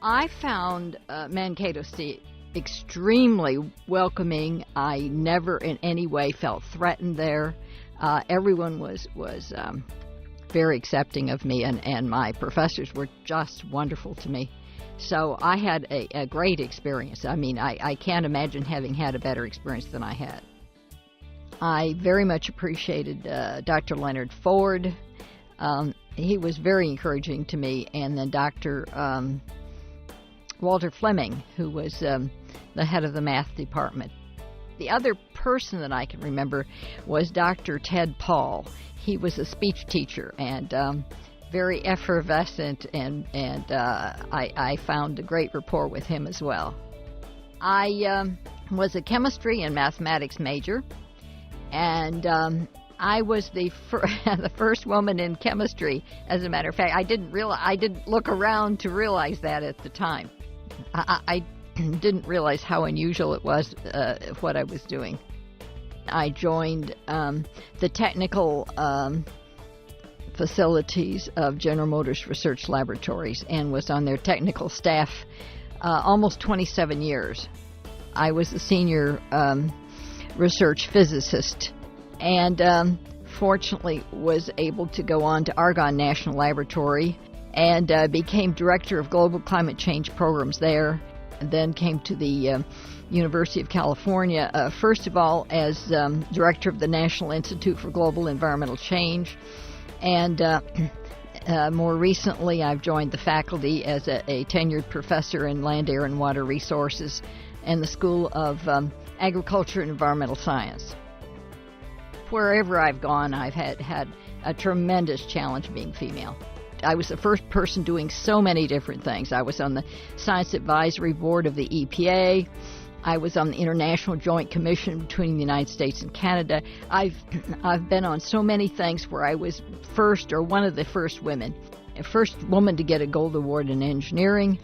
I found Mankato State extremely welcoming. I never in any way felt threatened there. Everyone was very accepting of me, and my professors were just wonderful to me. So I had a great experience. I mean, I can't imagine having had a better experience than I had. I very much appreciated Dr. Leonard Ford. He was very encouraging to me, and then Dr. Walter Fleming, who was the head of the math department. The other person that I can remember was Dr. Ted Paul. He was a speech teacher and very effervescent, and I found a great rapport with him as well. I was a chemistry and mathematics major, and I was the first woman in chemistry. As a matter of fact, I didn't look around to realize that at the time. I didn't realize how unusual it was what I was doing. I joined the technical facilities of General Motors Research Laboratories and was on their technical staff almost 27 years. I was a senior research physicist, and fortunately was able to go on to Argonne National Laboratory and became director of global climate change programs there, and then came to the University of California, first of all as director of the National Institute for Global Environmental Change, and more recently I've joined the faculty as a tenured professor in land, air, and water resources and the School of Agriculture and Environmental Science. Wherever I've gone, I've had a tremendous challenge being female. I was the first person doing so many different things. I was on the Science Advisory Board of the EPA. I was on the International Joint Commission between the United States and Canada. I've been on so many things where I was first, or one of the first women, first woman to get a gold award in engineering.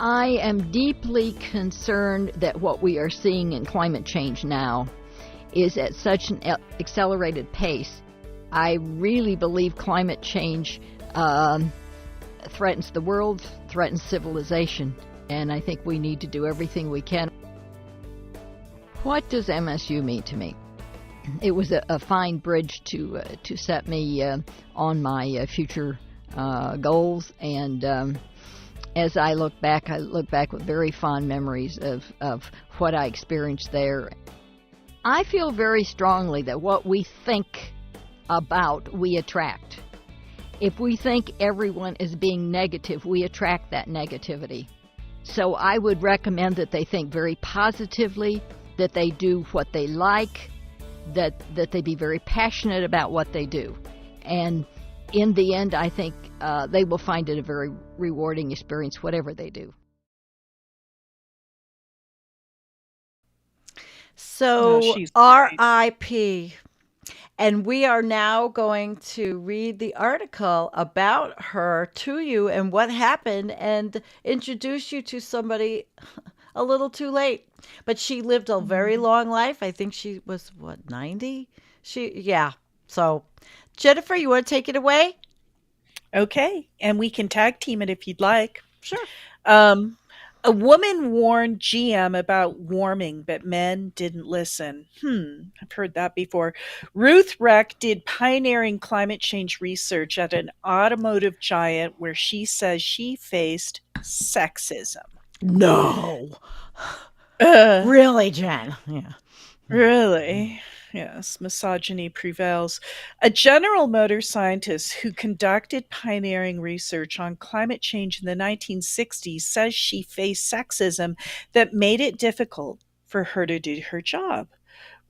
I am deeply concerned that what we are seeing in climate change now is at such an accelerated pace. I really believe climate change threatens the world, threatens civilization, and I think we need to do everything we can. What does MSU mean to me? It was a fine bridge to set me on my future goals, and as I look back with very fond memories of what I experienced there. I feel very strongly that what we think about, we attract. If we think everyone is being negative, we attract that negativity. So I would recommend that they think very positively, that they do what they like, that they be very passionate about what they do. And in the end, I think they will find it a very rewarding experience, whatever they do. So, she's RIP. And we are now going to read the article about her to you and what happened, and introduce you to somebody a little too late. But she lived a very long life. I think she was, 90? Yeah. So, Jennifer, you want to take it away? Okay, and we can tag team it if you'd like. Sure. A woman warned GM about warming, but men didn't listen. I've heard that before. Ruth Reck did pioneering climate change research at an automotive giant where she says she faced sexism. No. Ugh. Really, Jen? Yeah. Really? Yes, misogyny prevails. A General Motors scientist who conducted pioneering research on climate change in the 1960s says she faced sexism that made it difficult for her to do her job.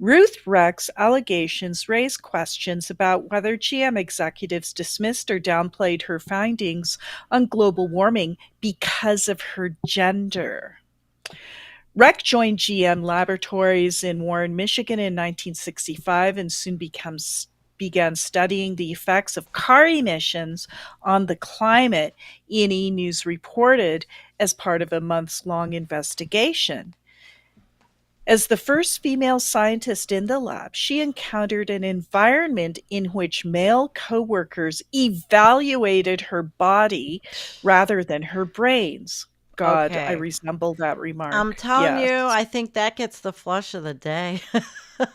Ruth Reck's allegations raise questions about whether GM executives dismissed or downplayed her findings on global warming because of her gender. Reck joined GM Laboratories in Warren, Michigan in 1965 and soon began studying the effects of car emissions on the climate, E&E News reported, as part of a months-long investigation. As the first female scientist in the lab, she encountered an environment in which male coworkers evaluated her body rather than her brains. God, I Okay. resemble that remark. I'm telling Yes, you, I think that gets the flush of the day.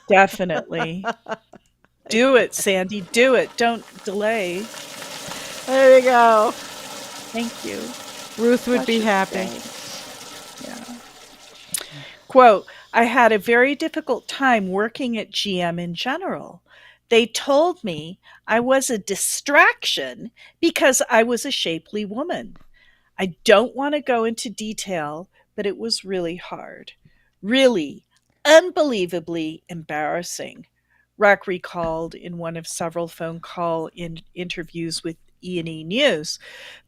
definitely. Do it, Sandy. Do it. Don't delay. There you go. Thank you. Ruth would be Flush happy. of the day. Yeah. Quote, I had a very difficult time working at GM in general. They told me I was a distraction because I was a shapely woman. I don't want to go into detail, but it was really hard. Really, unbelievably embarrassing. Reck recalled in one of several phone call interviews with E&E News.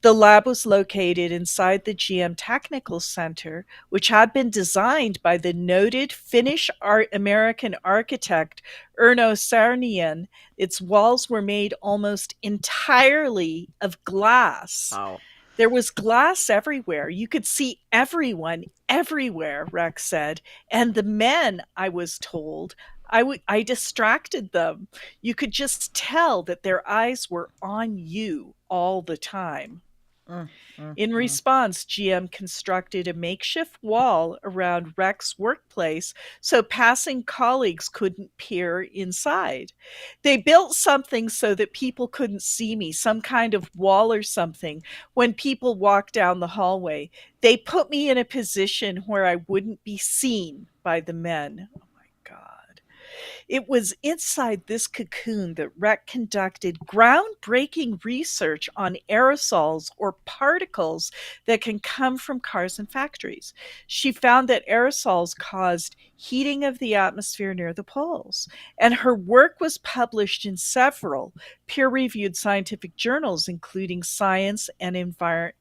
The lab was located inside the GM Technical Center, which had been designed by the noted Finnish American architect Erno Saarinen. Its walls were made almost entirely of glass. Oh. There was glass everywhere. You could see everyone everywhere, Rex said. And the men, I was told, I distracted them. You could just tell that their eyes were on you all the time. In response, GM constructed a makeshift wall around Reck's workplace so passing colleagues couldn't peer inside. They built something so that people couldn't see me, some kind of wall or something. When people walked down the hallway, they put me in a position where I wouldn't be seen by the men. Oh my God. It was inside this cocoon that Reck conducted groundbreaking research on aerosols or particles that can come from cars and factories. She found that aerosols caused heating of the atmosphere near the poles, and her work was published in several peer-reviewed scientific journals, including Science and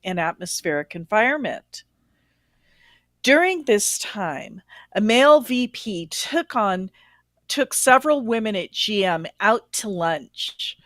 Atmospheric Environment. During this time, a male VP took several women at GM out to lunch.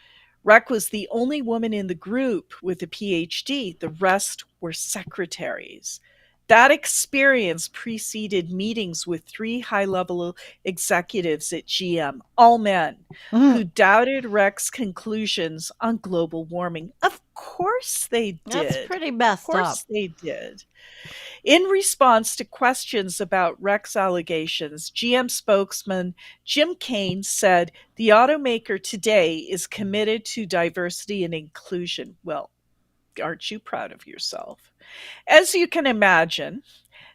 Reck was the only woman in the group with a PhD. The rest were secretaries. That experience preceded meetings with 3 high-level executives at GM, all men, who doubted Reck's conclusions on global warming. Of course they did. That's pretty messed up. Of course up. they did. In response to questions about Reck's allegations, GM spokesman Jim Kane said the automaker today is committed to diversity and inclusion. Well, aren't you proud of yourself? As you can imagine,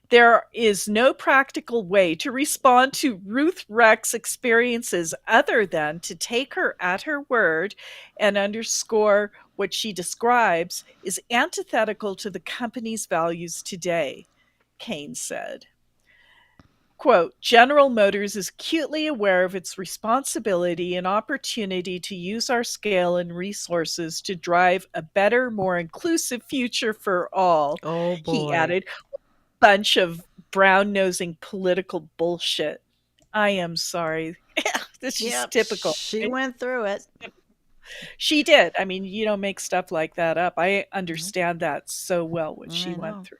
there is no practical way to respond to Ruth Reck's experiences other than to take her at her word and underscore what she describes is antithetical to the company's values today, Kane said. Quote, General Motors is acutely aware of its responsibility and opportunity to use our scale and resources to drive a better, more inclusive future for all. Oh, boy. He added, bunch of brown-nosing political bullshit. I am sorry. This is typical. She went through it. She did. I mean, you don't make stuff like that up. I understand that so well what she went through.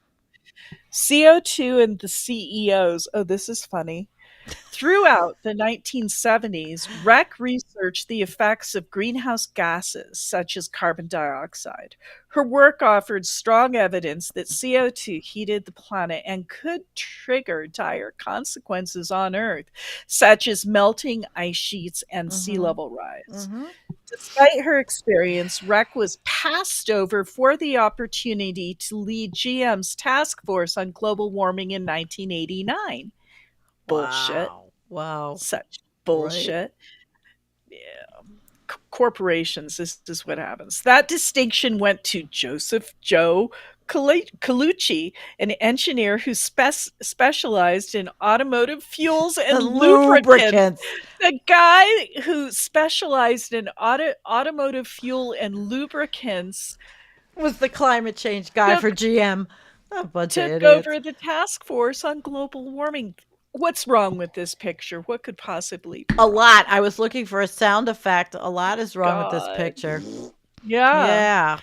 CO2 and the CEOs. Oh, this is funny. Throughout the 1970s, Reck researched the effects of greenhouse gases such as carbon dioxide. Her work offered strong evidence that CO2 heated the planet and could trigger dire consequences on Earth, such as melting ice sheets and sea level rise. Despite her experience, Reck was passed over for the opportunity to lead GM's task force on global warming in 1989. Bullshit. Wow. Such Right. bullshit. Corporations, this is what happens. That distinction went to Joseph Joe Colucci, an engineer who specialized in automotive fuels and lubricants. Lubricants. The guy who specialized in automotive fuel and lubricants Was the climate change guy for took, GM. A bunch of took idiots. over the task force on global warming. What's wrong with this picture? What could possibly be A lot. I was looking for a sound effect. A lot is wrong with this God. picture. Yeah. Yeah.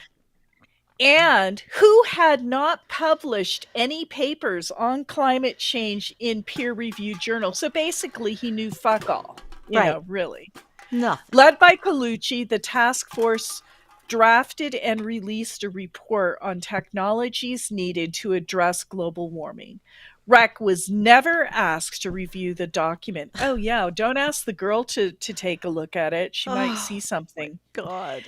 And who had not published any papers on climate change in peer-reviewed journals. So basically, he knew fuck all, you know, really. No. Led by Colucci, the task force drafted and released a report on technologies needed to address global warming. Reck was never asked to review the document. Oh, yeah, don't ask the girl to take a look at it. She might see something. God.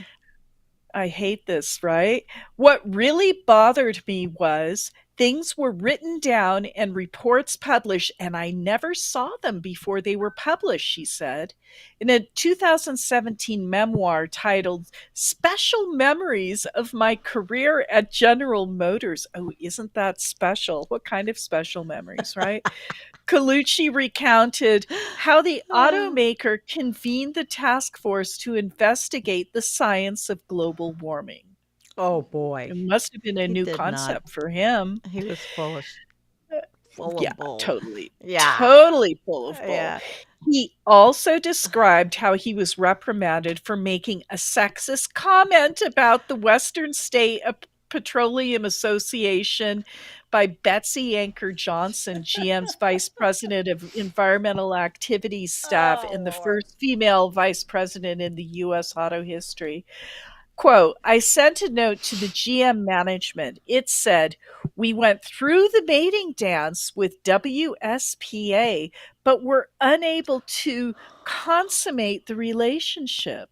I hate this, right? What really bothered me was things were written down and reports published, and I never saw them before they were published, she said. In a 2017 memoir titled Special Memories of My Career at General Motors. Oh, isn't that special? What kind of special memories, right? Colucci recounted how the automaker convened the task force to investigate the science of global warming. Oh boy. It must have been a new concept for him. He was full of bull. Totally. Yeah. Totally full of bull. Yeah. He also described how he was reprimanded for making a sexist comment about the Western State Petroleum Association by Betsy Anker Johnson, GM's vice president of environmental activities staff and the first female vice president in the U.S. auto history. Quote, I sent a note to the GM management. It said, we went through the mating dance with WSPA, but were unable to consummate the relationship.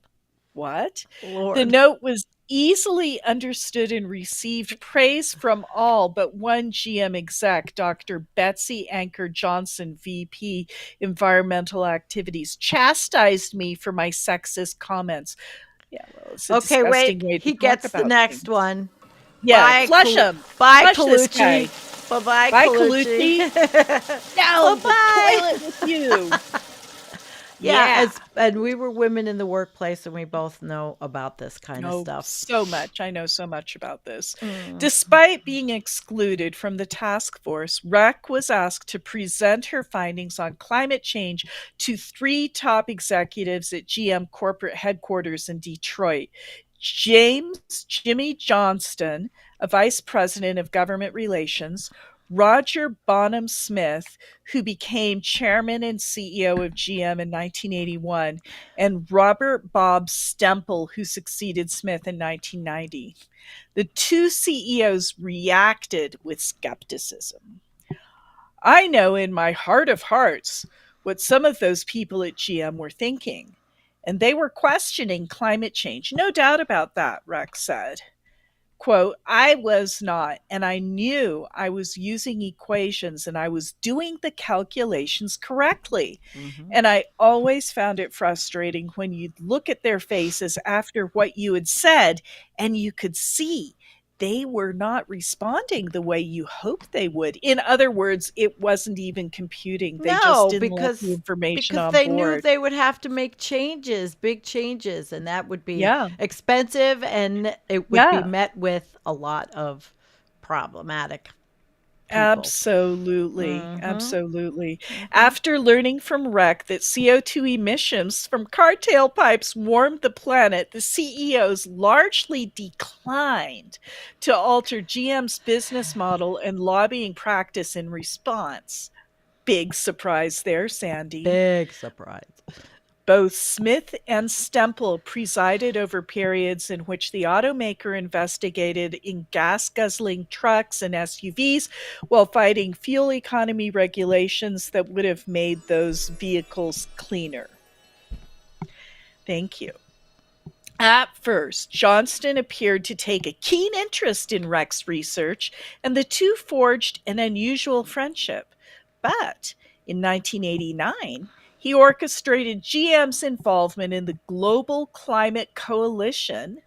What? Lord. The note was easily understood and received praise from all but one GM exec, Dr. Betsy Anker Johnson, VP, Environmental Activities, chastised me for my sexist comments. Yeah, well, it's a okay, disgusting wait. way to He talk gets about the next things. one. Yeah, Bye, flush him. Bye, Flush this guy. Colucci. Bye-bye, Bye, Colucci. Colucci. Down the Bye-bye. toilet with you. Yeah. And we were women in the workplace, and we both know about this kind of stuff. So much. I know so much about this. Despite being excluded from the task force, Reck was asked to present her findings on climate change to 3 top executives at GM corporate headquarters in Detroit. Jimmy Johnston, a vice president of government relations, Roger Bonham Smith, who became chairman and CEO of GM in 1981, and Robert Bob Stemple, who succeeded Smith in 1990. The 2 CEOs reacted with skepticism. I know in my heart of hearts what some of those people at GM were thinking, and they were questioning climate change. No doubt about that, Rex said. Quote, I was not, and I knew I was using equations and I was doing the calculations correctly. And I always found it frustrating when you'd look at their faces after what you had said and you could see they were not responding the way you hoped they would. In other words, it wasn't even computing. They just didn't let the information on they board. knew they would have to make changes, big changes, and that would be expensive, and it would be met with a lot of problematic people. Absolutely. After learning from Reck that CO2 emissions from car tailpipes warmed the planet, the CEOs largely declined to alter GM's business model and lobbying practice in response. big surprise there, Sandy. Big surprise. Both Smith and Stempel presided over periods in which the automaker investigated in gas-guzzling trucks and SUVs while fighting fuel economy regulations that would have made those vehicles cleaner. Thank you. At first, Johnston appeared to take a keen interest in Reck's research, and the two forged an unusual friendship. But in 1989, he orchestrated GM's involvement in the Global Climate Coalition.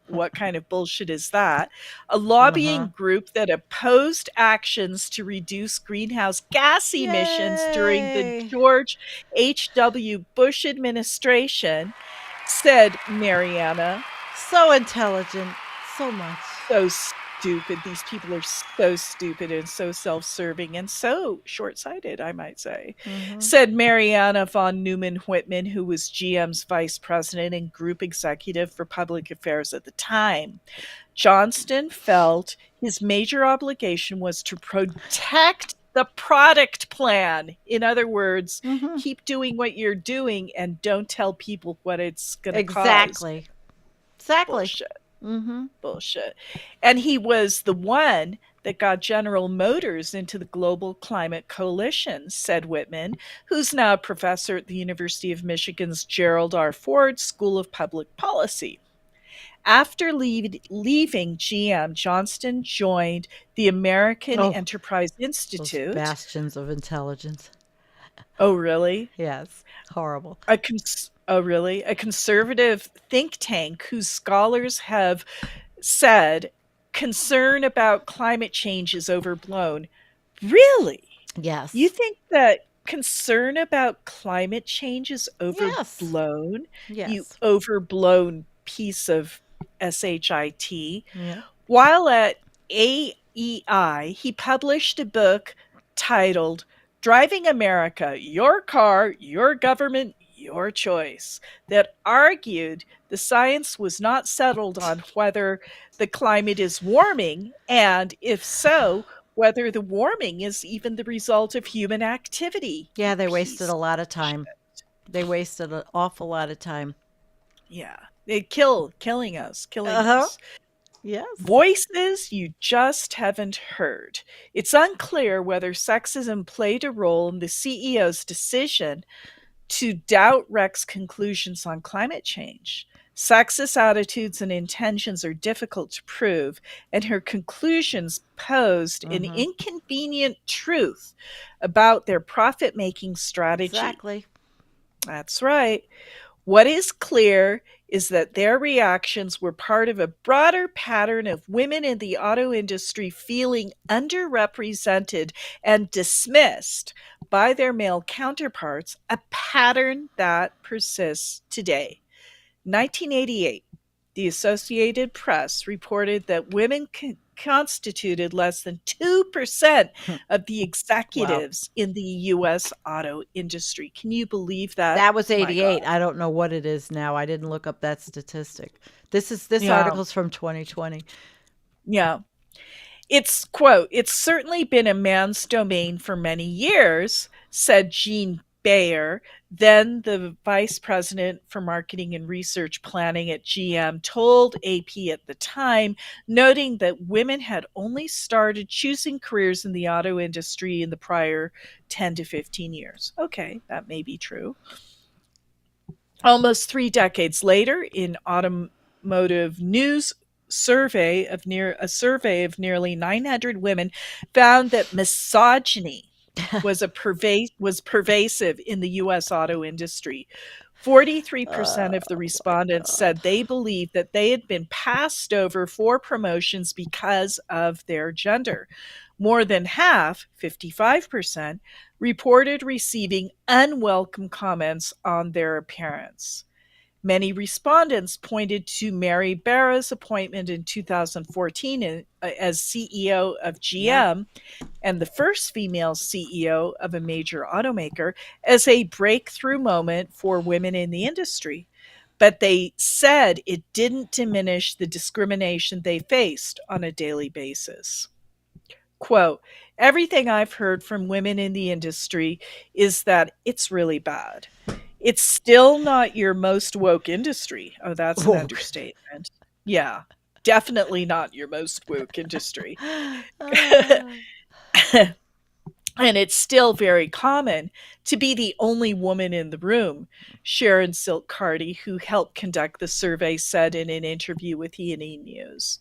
What kind of bullshit is that? A lobbying group that opposed actions to reduce greenhouse gas emissions during the George H.W. Bush administration, said Mariana. So intelligent. So much. So stupid. These people are so stupid and so self-serving and so short-sighted, I might say, said Mariana von Neumann-Whitman, who was GM's vice president and group executive for public affairs at the time. Johnston felt his major obligation was to protect the product plan. In other words, keep doing what you're doing and don't tell people what it's going to cause. Exactly. Bullshit. Bullshit. And he was the one that got General Motors into the Global Climate Coalition, said Whitman, who's now a professor at the University of Michigan's Gerald R. Ford School of Public Policy. After leaving GM, Johnston joined the American Enterprise Institute. Those bastions of intelligence. Oh, really? Yes. Horrible. Oh, really? A conservative think tank whose scholars have said concern about climate change is overblown. Really? Yes. You think that concern about climate change is overblown? Yes. You overblown piece of shit. Yeah. While at AEI, he published a book titled Driving America, Your Car, Your Government, Your Choice, that argued the science was not settled on whether the climate is warming, and if so, whether the warming is even the result of human activity. Yeah, they wasted a lot of time. They wasted an awful lot of time. Yeah, they killing us. Yes. Voices you just haven't heard. It's unclear whether sexism played a role in the CEO's decision to doubt Reck's conclusions on climate change. Sexist attitudes and intentions are difficult to prove, and her conclusions posed an inconvenient truth about their profit-making strategy. Exactly. That's right. What is clear is that their reactions were part of a broader pattern of women in the auto industry feeling underrepresented and dismissed by their male counterparts, a pattern that persists today. 1988, the Associated Press reported that women constituted less than 2% of the executives in the U.S. auto industry. Can you believe that? That was 88. I don't know what it is now. I didn't look up that statistic. This article's from 2020. Yeah. It's, quote, "It's certainly been a man's domain for many years," said Jean Bayer, then the vice president for marketing and research planning at GM, told AP at the time, noting that women had only started choosing careers in the auto industry in the prior 10 to 15 years. Okay, that may be true. Almost 3 decades later, in Automotive News survey of nearly 900 women found that misogyny was pervasive in the U.S. auto industry. 43% of the respondents said they believed that they had been passed over for promotions because of their gender. More than half, 55%, reported receiving unwelcome comments on their appearance. Many respondents pointed to Mary Barra's appointment in 2014 as CEO of GM and the first female CEO of a major automaker as a breakthrough moment for women in the industry. But they said it didn't diminish the discrimination they faced on a daily basis. Quote, everything I've heard from women in the industry is that it's really bad. It's still not your most woke industry. Oh, that's an Woke. understatement. Yeah, definitely not your most woke industry. Ah. And it's still very common to be the only woman in the room, Sharon Silk Carty, who helped conduct the survey, said in an interview with E&E News.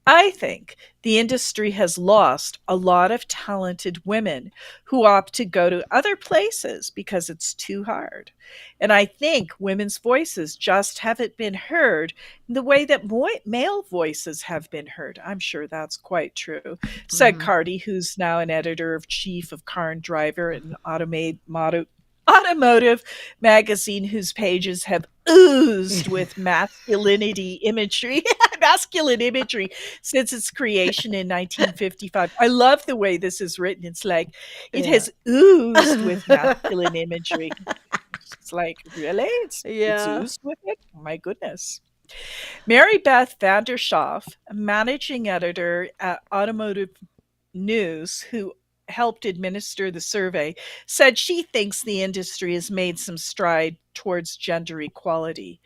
I think the industry has lost a lot of talented women who opt to go to other places because it's too hard. And I think women's voices just haven't been heard in the way that male voices have been heard. I'm sure that's quite true, said Carty, who's now an editor-in-chief of Car and Driver and Automotive magazine, whose pages have oozed with masculine imagery since its creation in 1955. I love the way this is written. It's like it has oozed with masculine imagery. It's like, really? It's oozed with it? Oh, my goodness. Mary Beth Vandershoff, managing editor at Automotive News, who helped administer the survey, said she thinks the industry has made some stride towards gender equality.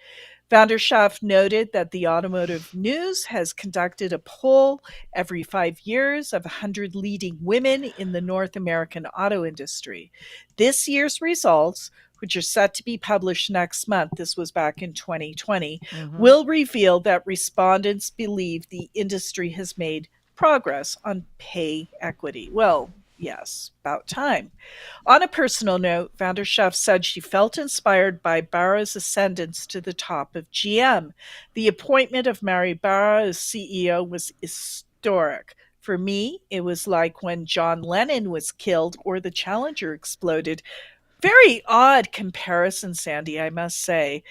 Vandershoff noted that the Automotive News has conducted a poll every 5 years of 100 leading women in the North American auto industry. This year's results, which are set to be published next month, this was back in 2020, will reveal that respondents believe the industry has made progress on pay equity. Well, yes, about time. On a personal note, Vandershoff said she felt inspired by Barra's ascendance to the top of GM. The appointment of Mary Barra as CEO was historic. For me, it was like when John Lennon was killed or the Challenger exploded. Very odd comparison, Sandy, I must say.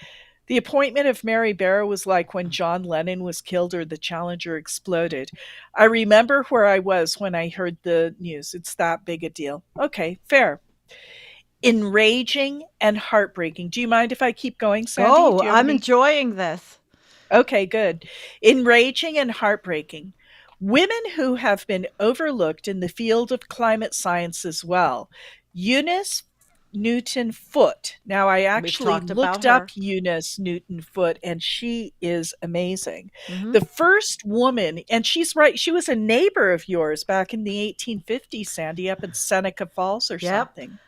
The appointment of Mary Barra was like when John Lennon was killed or the Challenger exploded. I remember where I was when I heard the news. It's that big a deal. Okay, fair. Enraging and heartbreaking. Do you mind if I keep going, Sandy? Oh, I'm enjoying this. Okay, good. Enraging and heartbreaking. Women who have been overlooked in the field of climate science as well. Eunice Newton Foote. Now, I actually looked up Eunice Newton Foote, and she is amazing. The first woman, and she's right, she was a neighbor of yours back in the 1850s, Sandy, up in Seneca Falls or something,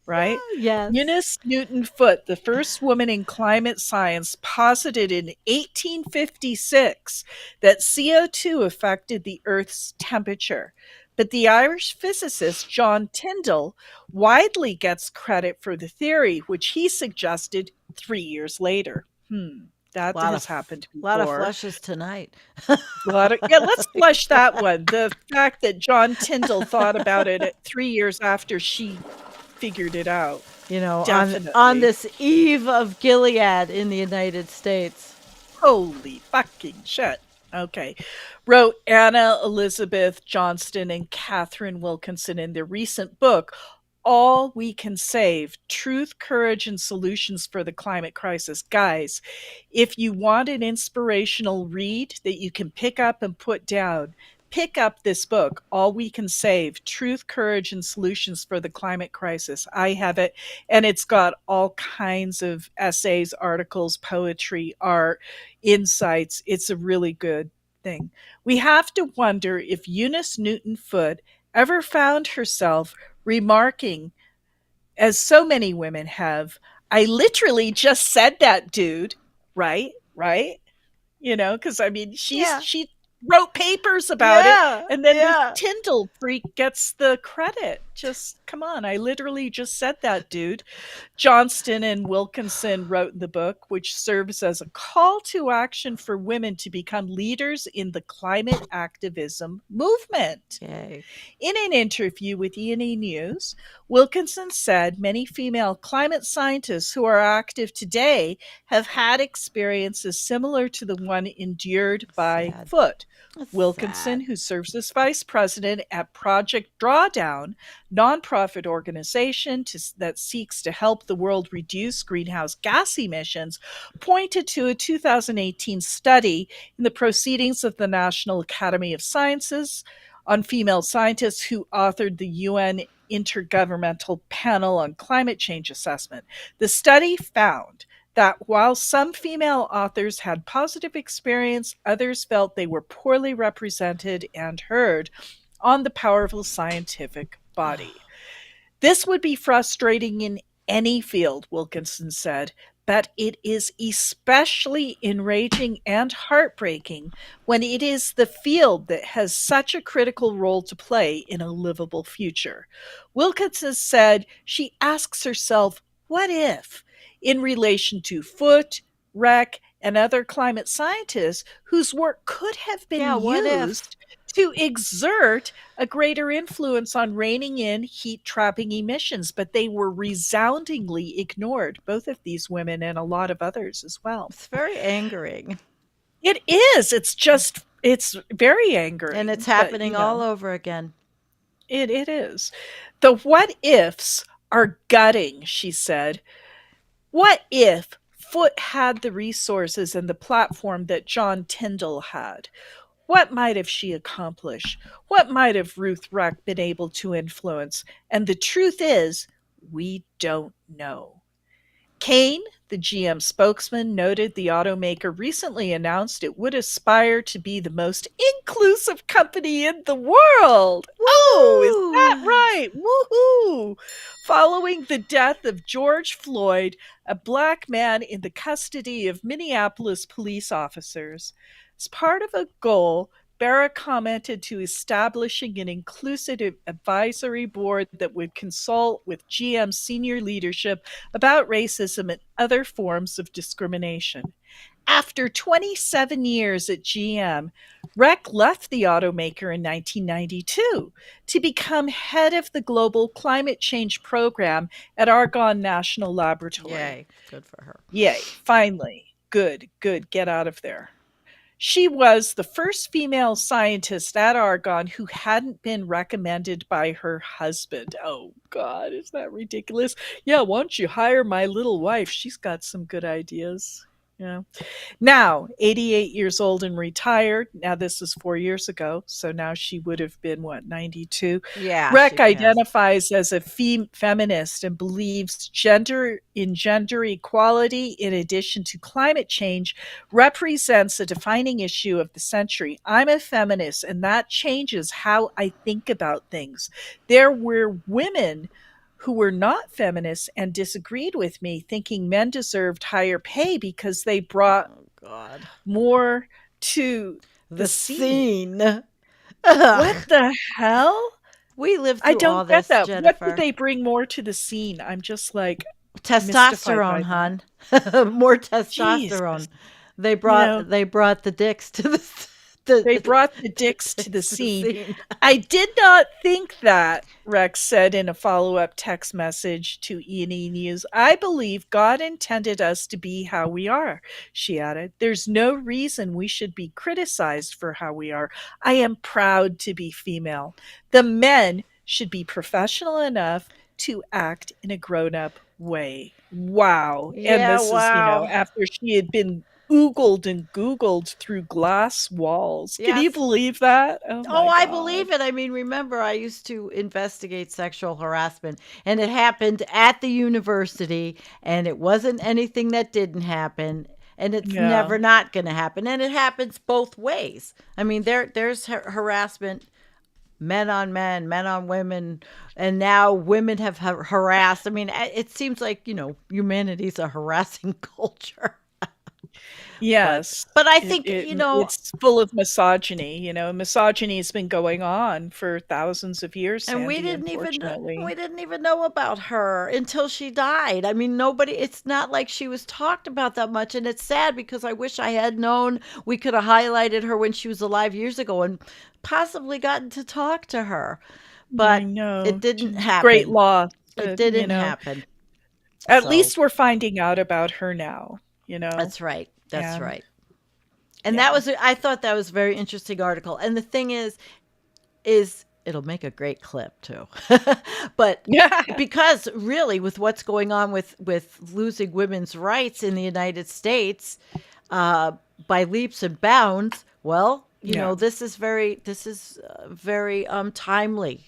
right? Yes. Eunice Newton Foote, the first woman in climate science, posited in 1856 that CO2 affected the Earth's temperature. But the Irish physicist John Tyndall widely gets credit for the theory, which he suggested 3 years later. That has happened before. A lot of flushes tonight. Let's flush that one. The fact that John Tyndall thought about it 3 years after she figured it out. You know, on this eve of Gilead in the United States. Holy fucking shit. Okay. Wrote Anna Elizabeth Johnston and Catherine Wilkinson in their recent book, All We Can Save, Truth, Courage, and Solutions for the Climate Crisis. Guys, if you want an inspirational read that you can pick up and put down, pick up this book, All We Can Save, Truth, Courage, and Solutions for the Climate Crisis. I have it, and it's got all kinds of essays, articles, poetry, art, insights. It's a really good thing. We have to wonder if Eunice Newton Foote ever found herself remarking, as so many women have, I literally just said that, dude. Right? You know, because I mean, she wrote papers about it, and then the Tyndall freak gets the credit. Just come on, I literally just said that, dude. Johnston and Wilkinson wrote the book, which serves as a call to action for women to become leaders in the climate activism movement. Yay. In an interview with E&E News, Wilkinson said many female climate scientists who are active today have had experiences similar to the one endured by Foote. Wilkinson, who serves as vice president at Project Drawdown, nonprofit organization that seeks to help the world reduce greenhouse gas emissions, pointed to a 2018 study in the Proceedings of the National Academy of Sciences on female scientists who authored the UN Intergovernmental Panel on Climate Change Assessment. The study found that while some female authors had positive experience, others felt they were poorly represented and heard on the powerful scientific body. This would be frustrating in any field, Wilkinson said, but it is especially enraging and heartbreaking when it is the field that has such a critical role to play in a livable future. Wilkinson said she asks herself, what if, in relation to Foote, Reck, and other climate scientists whose work could have been used to exert a greater influence on reining in heat-trapping emissions, but they were resoundingly ignored, both of these women and a lot of others as well. It's very angering. It is. It's very angering. And it's happening all over again. It is. The what ifs are gutting, she said. What if Foote had the resources and the platform that John Tyndall had? What might have she accomplished? What might have Ruth Reck been able to influence? And the truth is, we don't know. Kane, the GM spokesman, noted the automaker recently announced it would aspire to be the most inclusive company in the world. Woo! Oh, is that right? Woohoo! Following the death of George Floyd, a black man in the custody of Minneapolis police officers. As part of a goal, Barra commented to establishing an inclusive advisory board that would consult with GM senior leadership about racism and other forms of discrimination. After 27 years at GM, Reck left the automaker in 1992 to become head of the Global Climate Change Program at Argonne National Laboratory. Yay, good for her. Yay, finally. Good, get out of there. She was the first female scientist at Argonne who hadn't been recommended by her husband. Oh, God, is that ridiculous? Yeah, why don't you hire my little wife? She's got some good ideas. Yeah. Now, 88 years old and retired. Now, this is 4 years ago. So now she would have been, 92? Yeah. Reck identifies as a feminist and believes gender equality, in addition to climate change, represents a defining issue of the century. I'm a feminist, and that changes how I think about things. There were women who were not feminists and disagreed with me, thinking men deserved higher pay because they brought more to the scene. What the hell? We lived through I don't all get this, that. Jennifer. What did they bring more to the scene? I'm just like testosterone, hon. More testosterone. Jesus. They brought the dicks to the They brought the dicks to the scene. I did not think that, Rex said in a follow-up text message to E&E News. I believe God intended us to be how we are, she added. There's no reason we should be criticized for how we are. I am proud to be female. The men should be professional enough to act in a grown-up way. Wow. Yeah, and this is, wow. after she had been oogled and Googled through glass walls. Yes. Can you believe that? Oh, I believe it. I mean, remember, I used to investigate sexual harassment, and it happened at the university, and it wasn't anything that didn't happen, and it's never not going to happen, and it happens both ways. I mean, there's harassment, men on men, men on women, and now women have harassed. I mean, it seems like, humanity's a harassing culture. Yes. But I think, it's full of misogyny. Misogyny has been going on for thousands of years. And Sandy, we didn't even know about her until she died. I mean, it's not like she was talked about that much. And it's sad because I wish I had known we could have highlighted her when she was alive years ago and possibly gotten to talk to her. But it didn't happen. Great loss. It didn't happen. At least we're finding out about her now. That's right. That's right. And I thought that was a very interesting article. And the thing is it'll make a great clip too. But because really with what's going on with losing women's rights in the United States by leaps and bounds, well, this is very timely.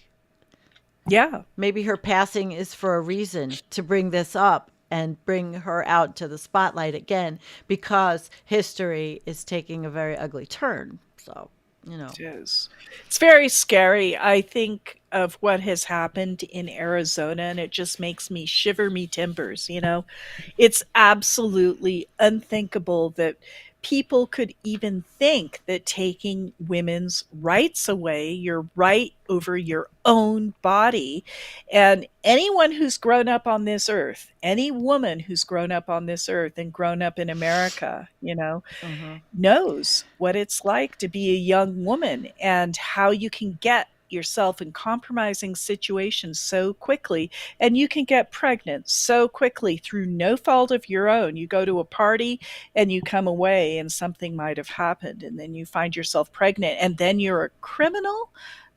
Yeah. Maybe her passing is for a reason, to bring this up and bring her out to the spotlight again, because history is taking a very ugly turn. So, It is. It's very scary. I think of what has happened in Arizona, and it just makes me shiver me timbers. It's absolutely unthinkable that people could even think that taking women's rights away, your right over your own body, and anyone who's grown up on this earth, any woman who's grown up on this earth and grown up in America, knows what it's like to be a young woman and how you can get yourself in compromising situations so quickly, and you can get pregnant so quickly through no fault of your own. You go to a party and you come away and something might have happened, and then you find yourself pregnant, and then you're a criminal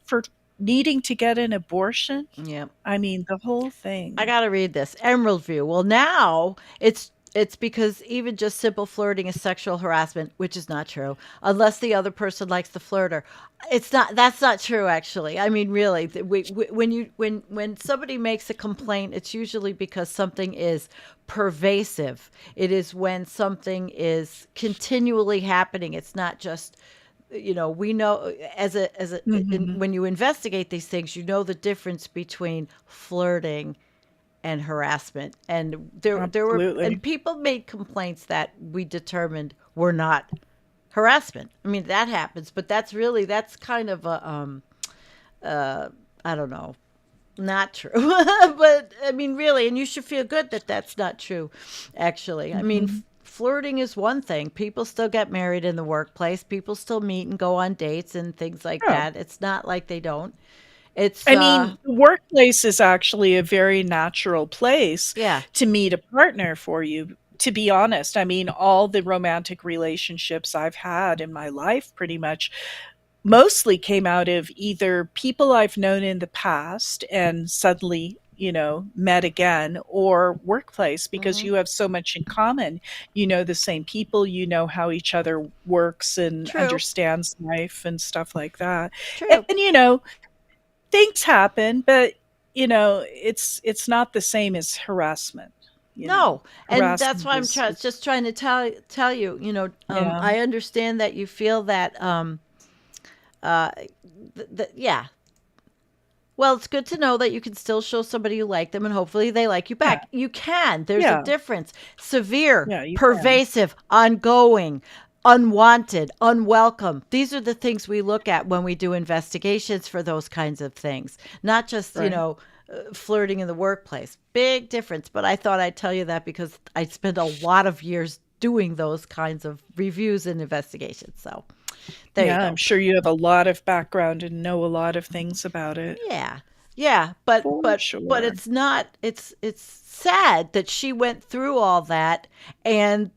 for needing to get an abortion. Yeah. I mean, the whole thing. I got to read this. Emerald View. Well, now it's because even just simple flirting is sexual harassment, which is not true, unless the other person likes the flirter. That's not true, actually. I mean, really, when somebody makes a complaint, it's usually because something is pervasive. It is when something is continually happening. It's not just, we know when you investigate these things, the difference between flirting and harassment. And there were, and people made complaints that we determined were not harassment. I mean, that happens, but that's kind of a, I don't know, not true. But I mean, really, and you should feel good that that's not true, actually. I mean, flirting is one thing. People still get married in the workplace. People still meet and go on dates and things like that. It's not like they don't. The workplace is actually a very natural place to meet a partner for you, to be honest. I mean, all the romantic relationships I've had in my life pretty much mostly came out of either people I've known in the past and suddenly, met again, or workplace, because you have so much in common. You know the same people, you know how each other works and understands life and stuff like that. True. And things happen, but it's not the same as harassment. No, and that's why I'm Harassment just trying to tell you. I understand that you feel that. Yeah. Well, it's good to know that you can still show somebody you like them, and hopefully they like you back. You can. There's a difference. Severe, pervasive, ongoing, unwanted, unwelcome. These are the things we look at when we do investigations for those kinds of things, not just, flirting in the workplace. Big difference. But I thought I'd tell you that because I spent a lot of years doing those kinds of reviews and investigations. So there you go. I'm sure you have a lot of background and know a lot of things about it. Yeah. But Sure. but it's not, it's sad that she went through all that, and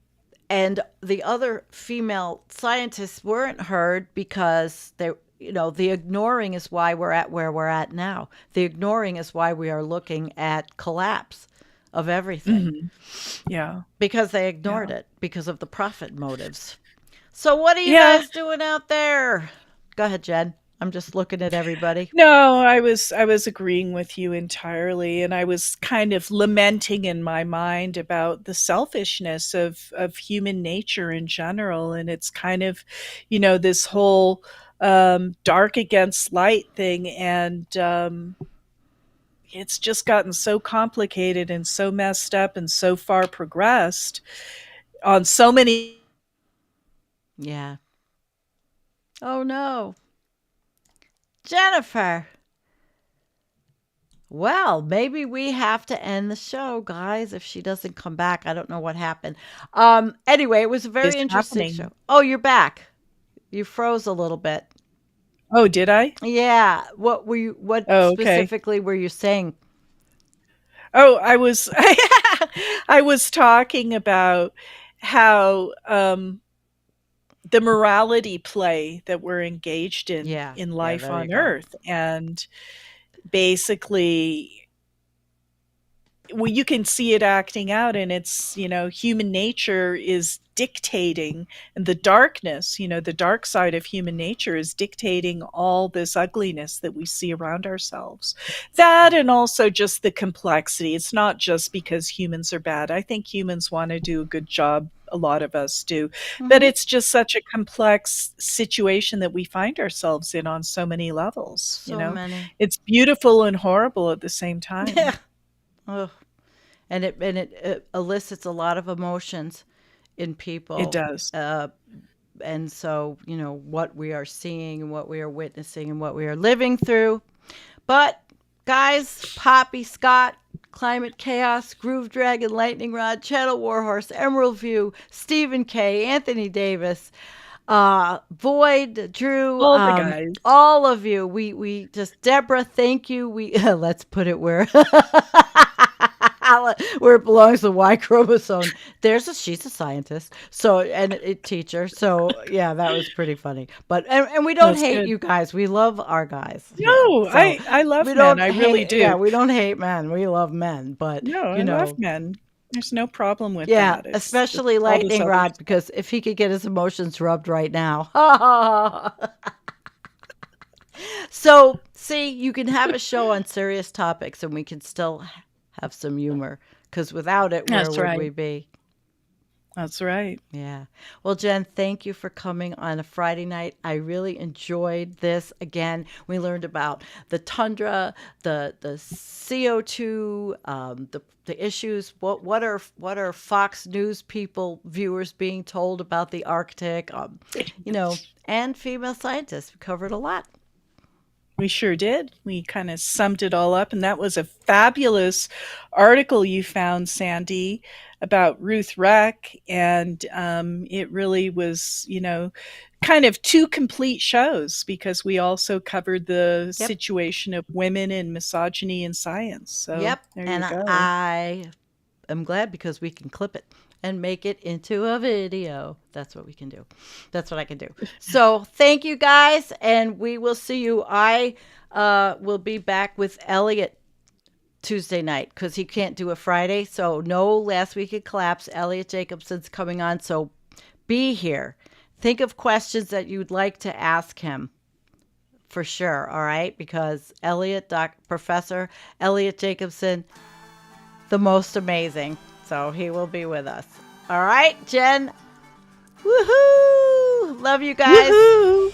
the other female scientists weren't heard because the ignoring is why we're at where we're at now. The ignoring is why we are looking at collapse of everything. Yeah. Because they ignored it because of the profit motives. So what are you guys doing out there? Go ahead, Jen. I'm just looking at everybody. No, I was agreeing with you entirely, and I was kind of lamenting in my mind about the selfishness of human nature in general, and it's kind of, this whole dark against light thing, and it's just gotten so complicated and so messed up and so far progressed on so many. Yeah. Oh no. Jennifer. Well, maybe we have to end the show, guys, if she doesn't come back. I don't know what happened. Anyway, it was a very interesting show. Oh, you're back. You froze a little bit. Oh, did I? Yeah. What were you specifically were you saying? Oh, I was I was talking about how the morality play that we're engaged in life on Earth. And basically, you can see it acting out, and it's, human nature is dictating, and the darkness, the dark side of human nature is dictating all this ugliness that we see around ourselves. That, and also just the complexity. It's not just because humans are bad. I think humans want to do a good job. A lot of us do, but it's just such a complex situation that we find ourselves in on so many levels. So many. It's beautiful and horrible at the same time. Yeah. Oh. And it elicits a lot of emotions in people. It does. And so, what we are seeing and what we are witnessing and what we are living through. But guys, Poppy Scott, Climate Chaos, Groove Dragon, Lightning Rod, Channel Warhorse, Emerald View, Stephen K, Anthony Davis, Void, Drew, all the guys, all of you. We just, Deborah, thank you. We let's put it where it belongs, the Y chromosome. She's a scientist, so, and a teacher. So yeah, that was pretty funny. But and we don't hate you guys. We love our guys. No, so I love men. I really do. Yeah, we don't hate men. We love men. But no, I love men. There's no problem with that. Yeah, especially Lightning Rod, because if he could get his emotions rubbed right now. So, see, you can have a show on serious topics and we can still have some humor, because without it, where would we be? That's right. Yeah. Well, Jen, thank you for coming on a Friday night. I really enjoyed this. Again, we learned about the tundra, the CO2, the issues. What are Fox News people, viewers being told about the Arctic? And female scientists. We covered a lot. We sure did. We kind of summed it all up, and that was a fabulous article you found, Sandy, about Ruth Reck, and it really was, kind of two complete shows, because we also covered the situation of women and misogyny in science. So there you go. I am glad, because we can clip it and make it into a video. That's what we can do. That's what I can do. So thank you guys, and we will see you. I will be back with Elliot Tuesday night, because he can't do a Friday. So no Last Week at Collapse. Elliot Jacobson's coming on, so be here. Think of questions that you'd like to ask him for sure, all right? Because Professor Elliot Jacobson, the most amazing. So he will be with us. All right, Jen. Woohoo! Love you guys. Woohoo!